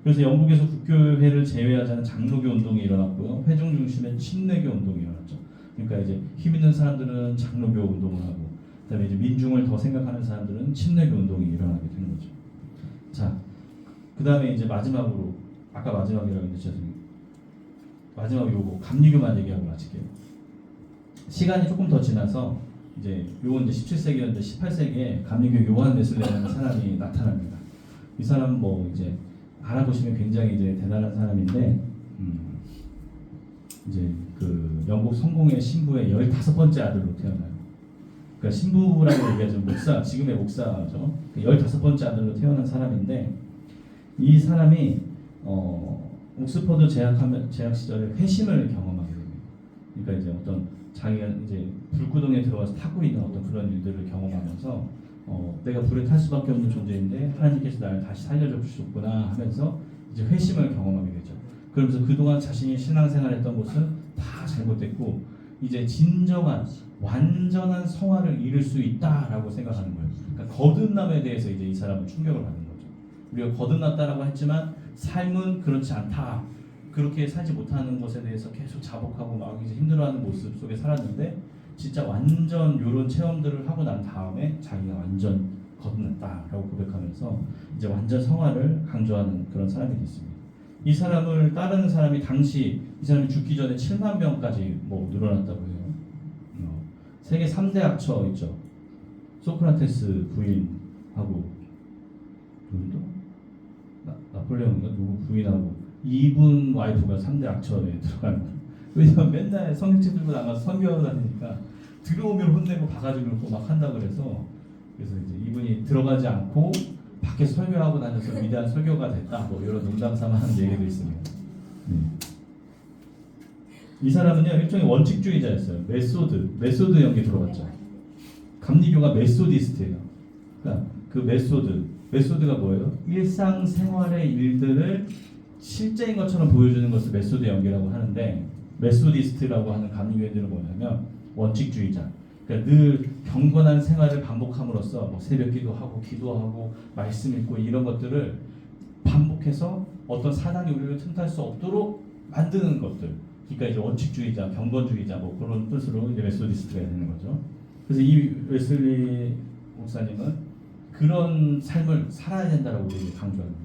그래서 영국에서 국교회를 제외하지 않은 장로교 운동이 일어났고요. 회중 중심의 침례교 운동이 일어났죠. 그러니까 이제 힘 있는 사람들은 장로교 운동을 하고, 그다음에 이제 민중을 더 생각하는 사람들은 침례교 운동이 일어나게 된 거죠. 자, 그다음에 이제 마지막으로 아까 마지막이라고 했는데 죄송해요. 마지막 요거 감리교만 얘기하고 마칠게요. 시간이 조금 더 지나서 이제 요건 이제 17세기였는데 18세기에 감리교 요한 웨슬레라는 사람이 나타납니다. 이 사람 뭐 이제 알아보시면 굉장히 이제 대단한 사람인데 이제 그 영국 성공의 신부의 15번째 아들로 태어나요. 그러니까 신부라고 얘기하죠. 목사, 지금의 목사죠. 15번째 아들로 태어난 사람인데 이 사람이 옥스퍼드 재학 시절에 회심을 경험하게 됩니다. 그러니까 이제 어떤 자기가 이제 불구덩이에 들어가서 타고 있는 어떤 그런 일들을 경험하면서 내가 불에 탈 수밖에 없는 존재인데 하나님께서 나를 다시 살려줘 주셨구나 하면서 이제 회심을 경험하게 되죠. 그러면서 그동안 자신이 신앙생활했던 것은 다 잘못됐고 이제 진정한 완전한 성화를 이룰 수 있다라고 생각하는 거예요. 그러니까 거듭남에 대해서 이제 이 사람은 충격을 받는 거죠. 우리가 거듭났다라고 했지만 삶은 그렇지 않다. 그렇게 살지 못하는 것에 대해서 계속 자복하고 막 이제 힘들어하는 모습 속에 살았는데 진짜 완전 이런 체험들을 하고 난 다음에 자기가 완전 거듭났다라고 고백하면서 이제 완전 성화를 강조하는 그런 사람이 됐습니다. 이 사람을 따르는 사람이 당시 이 사람이 죽기 전에 7만 명까지 뭐 늘어났다고 해요. 세계 3대 악처 있죠. 소크라테스 부인하고 누구도? 나폴레옹인가 누구 부인하고 이분 와이프가 3대 악처에 들어가는 거예요. 왜냐면 맨날 성경책 들고 나가서 선교하러 다니니까 들어오면 혼내고 바가지 긁고 막 한다고 그래서 이제 이분이 들어가지 않고 밖에 설교하고 다녀서 위대한 설교가 됐다 뭐 이런 농담 삼아 하는 얘기도 있습니다. 이 사람은요 일종의 원칙주의자였어요. 메소드 연계 들어봤죠. 감리교가 메소디스트예요. 그러니까 그 메소드가 뭐예요? 일상생활의 일들을 실제인 것처럼 보여주는 것을 메소드 연계라고 하는데 메소디스트라고 하는 감리교인들은 뭐냐면 원칙주의자. 그러니까 늘 경건한 생활을 반복함으로써 뭐 새벽기도 하고 기도하고 말씀 읽고 이런 것들을 반복해서 어떤 사단이 우리를 틈탈 수 없도록 만드는 것들. 그러니까 이제 원칙주의자, 경건주의자 뭐 그런 뜻으로 이제 메소디스트가 되는 거죠. 그래서 이 웨슬리 목사님은 그런 삶을 살아야 된다라고 우리에게 강조하는 거죠.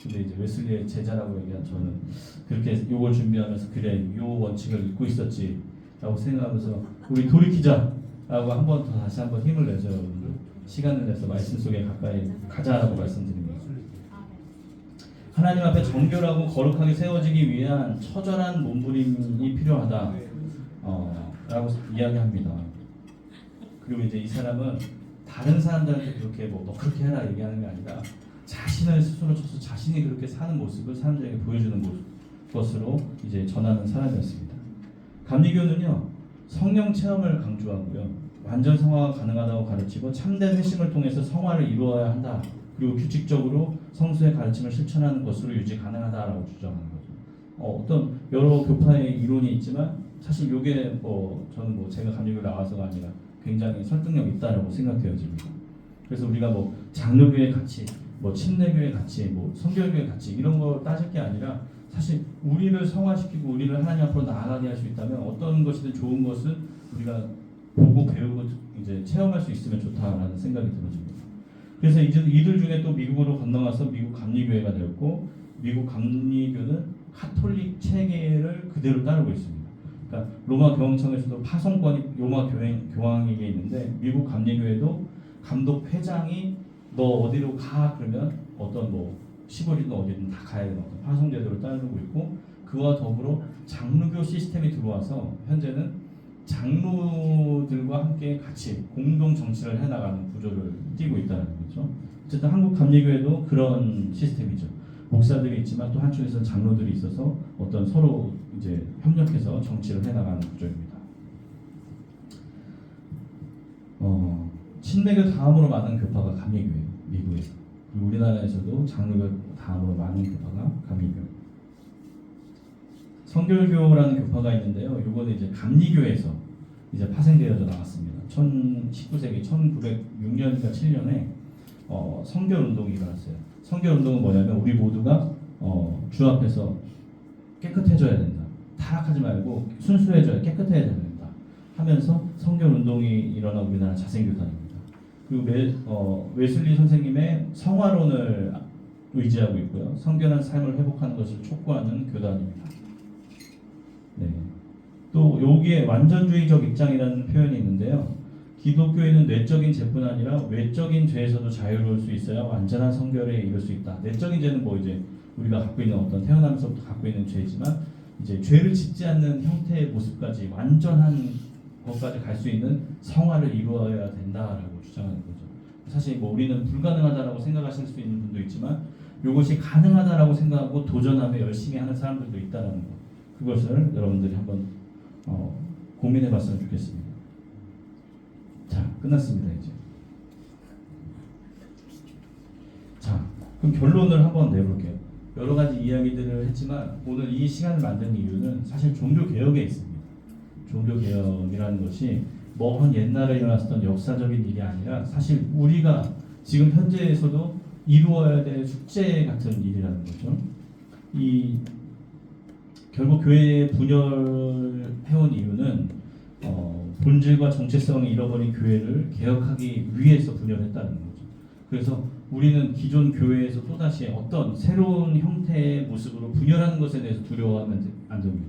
근데 이제 웨슬리의 제자라고 얘기한 저는 그렇게 요걸 준비하면서 그래 요 원칙을 잊고 있었지라고 생각하면서 우리 돌이키자라고 한 번 더 다시 한번 힘을 내서 여러분들 시간을 내서 말씀 속에 가까이 가자라고 말씀드립니다. 하나님 앞에 정결하고 거룩하게 세워지기 위한 처절한 몸부림이 필요하다 라고 이야기합니다. 그리고 이제 이 사람은 다른 사람들한테 그렇게 뭐 너 그렇게 해라 얘기하는 게 아니라 자신을 스스로 쳐서 자신이 그렇게 사는 모습을 사람들에게 보여주는 것으로 이제 전하는 사람이었습니다. 감리교는요 성령 체험을 강조하고요 완전 성화가 가능하다고 가르치고 참된 회심을 통해서 성화를 이루어야 한다. 그리고 규칙적으로 성수의 가르침을 실천하는 것으로 유지 가능하다라고 주장하는 거죠. 어떤 여러 교파의 이론이 있지만 사실 이게 저는 제가 감리교 나와서가 아니라 굉장히 설득력 있다라고 생각되어집니다. 그래서 우리가 장로교의 가치, 침례교의 가치, 성결교의 가치 이런 걸 따질 게 아니라 사실 우리를 성화시키고 우리를 하나님 앞으로 나아가게 할 수 있다면 어떤 것이든 좋은 것은 우리가 보고 배우고 이제 체험할 수 있으면 좋다라는 생각이 들어집니다. 그래서 이제 이들 중에 또 미국으로 건너가서 미국 감리교회가 되었고 미국 감리교는 카톨릭 체계를 그대로 따르고 있습니다. 그러니까 로마 교황청에서도 파송권이 로마 교황에게 있는데 미국 감리교회도 감독 회장이 너 어디로 가 그러면 어떤 시골이든 어디든 다 가야 되는 어떤 파송 제도를 따르고 있고 그와 더불어 장로교 시스템이 들어와서 현재는 장로들과 함께 같이 공동 정치를 해나가는 구조를 띠고 있다는 거죠. 어쨌든 한국 감리교회도 그런 시스템이죠. 목사들이 있지만 또 한쪽에서는 장로들이 있어서 어떤 서로 이제 협력해서 정치를 해나가는 구조입니다. 친례교 다음으로 많은 교파가 감리교회예요. 미국에서. 그리고 우리나라에서도 장로교 다음으로 많은 교파가 감리교. 성결교라는 교파가 있는데요. 이거는 이제 감리교에서 이제 파생되어져 나왔습니다. 19세기 1906년인가 7년에 성결운동이 일어났어요. 성결운동은 뭐냐면 우리 모두가 주 앞에서 깨끗해져야 된다. 타락하지 말고 순수해져야 깨끗해야 된다. 하면서 성결운동이 일어난 우리나라 자생교단입니다. 그리고 웨슬리 선생님의 성화론을 의지하고 있고요. 성결한 삶을 회복하는 것을 촉구하는 교단입니다. 네. 또 여기에 완전주의적 입장이라는 표현이 있는데요. 기독교인은 내적인 죄뿐 아니라 외적인 죄에서도 자유로울 수 있어야 완전한 성결에 이를 수 있다. 내적인 죄는 이제 우리가 갖고 있는 어떤 태어나면서부터 갖고 있는 죄지만 이제 죄를 짓지 않는 형태의 모습까지 완전한 것까지 갈 수 있는 성화를 이루어야 된다라고 주장하는 거죠. 사실 우리는 불가능하다라고 생각하실 수 있는 분도 있지만 이것이 가능하다라고 생각하고 도전하며 열심히 하는 사람들도 있다라는 거. 그것을 여러분들이 한번 고민해봤으면 좋겠습니다. 자, 끝났습니다 이제. 자, 그럼 결론을 한번 내볼게요. 여러 가지 이야기들을 했지만 오늘 이 시간을 만든 이유는 사실 종교 개혁에 있습니다. 종교 개혁이라는 것이 먼 옛날에 일어났던 역사적인 일이 아니라 사실 우리가 지금 현재에서도 이루어야 될 숙제 같은 일이라는 거죠. 이 결국 교회의 분열해온 이유는 본질과 정체성을 잃어버린 교회를 개혁하기 위해서 분열했다는 거죠. 그래서 우리는 기존 교회에서 또다시 어떤 새로운 형태의 모습으로 분열하는 것에 대해서 두려워하면 안 됩니다.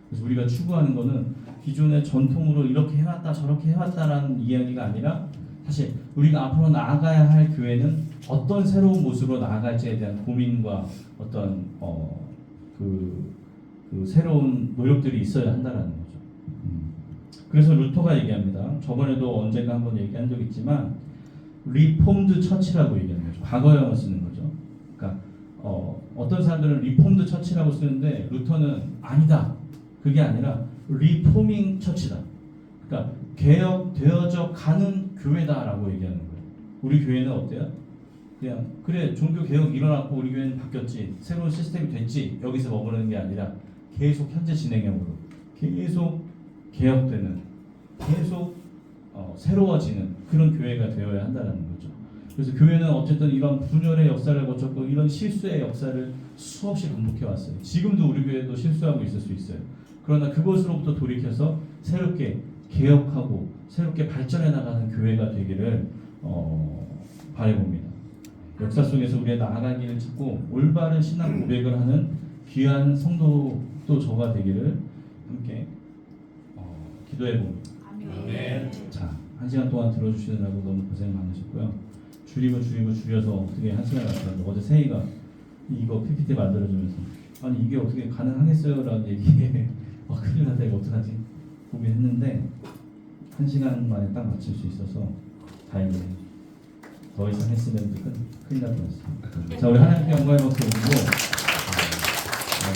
그래서 우리가 추구하는 것은 기존의 전통으로 이렇게 해왔다 저렇게 해왔다라는 이야기가 아니라 사실 우리가 앞으로 나아가야 할 교회는 어떤 새로운 모습으로 나아갈지에 대한 고민과 어떤 그 새로운 노력들이 있어야 한다라는 거죠. 그래서 루터가 얘기합니다. 저번에도 언젠가 한번 얘기한 적 있지만 리폼드 처치라고 얘기하는 거죠. 과거형을 쓰는 거죠. 그러니까 어떤 사람들은 리폼드 처치라고 쓰는데 루터는 아니다. 그게 아니라 리포밍 처치다. 그러니까 개혁되어져 가는 교회다라고 얘기하는 거예요. 우리 교회는 어때요? 그냥 그래 종교 개혁 일어났고 우리 교회는 바뀌었지 새로운 시스템이 됐지 여기서 머무르는 게 아니라 계속 현재 진행형으로 계속 개혁되는 계속 새로워지는 그런 교회가 되어야 한다는 거죠. 그래서 교회는 어쨌든 이런 분열의 역사를 거쳤고 이런 실수의 역사를 수없이 반복해 왔어요. 지금도 우리 교회도 실수하고 있을 수 있어요. 그러나 그것으로부터 돌이켜서 새롭게 개혁하고 새롭게 발전해 나가는 교회가 되기를 바라봅니다. 역사 속에서 우리의 나아가기를 찾고 올바른 신앙 고백을 하는 귀한 성도도 저가 되기를 함께 기도해 봅니다. 아멘. 자, 1시간 동안 들어주시느라고 너무 고생 많으셨고요. 줄여서 어떻게 1시간 갔었는데 어제 세희가 이거 PPT 만들어주면서 아니 이게 어떻게 가능하겠어요? 라는 얘기에 큰일 났다 이거 어떡하지? 고민했는데 1시간 만에 딱 맞출 수 있어서 다행이네요. 더 이상 했으면 큰일 날 뻔했습니다. 자, 우리 하나님께 영광의 박수 드리고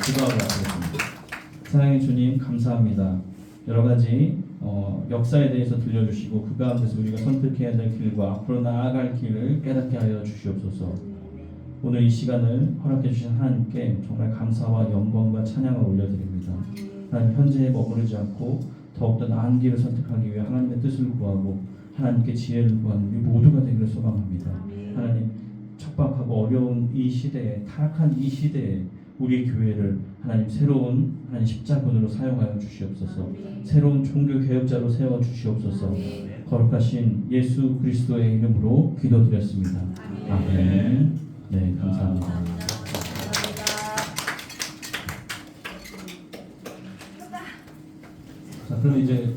기도하고 마치겠습니다. 사랑의 주님 감사합니다. 여러 가지 역사에 대해서 들려주시고 그 가운데서 우리가 선택해야 될 길과 앞으로 나아갈 길을 깨닫게 하여 주시옵소서. 오늘 이 시간을 허락해 주신 하나님께 정말 감사와 영광과 찬양을 올려드립니다. 하나님 현재에 머무르지 않고 더욱더 나은 길을 선택하기 위해 하나님의 뜻을 구하고 하나님께 지혜를 구하는 우리 모두가 되기를 소망합니다. 하나님 척박하고 어려운 이 시대에 타락한 이 시대에 우리 교회를 하나님 새로운 하나님 십자군으로 사용하여 주시옵소서. 새로운 종교 개혁자로 세워 주시옵소서. 거룩하신 예수 그리스도의 이름으로 기도드렸습니다. 아멘. 네, 감사합니다. 자, 그럼 이제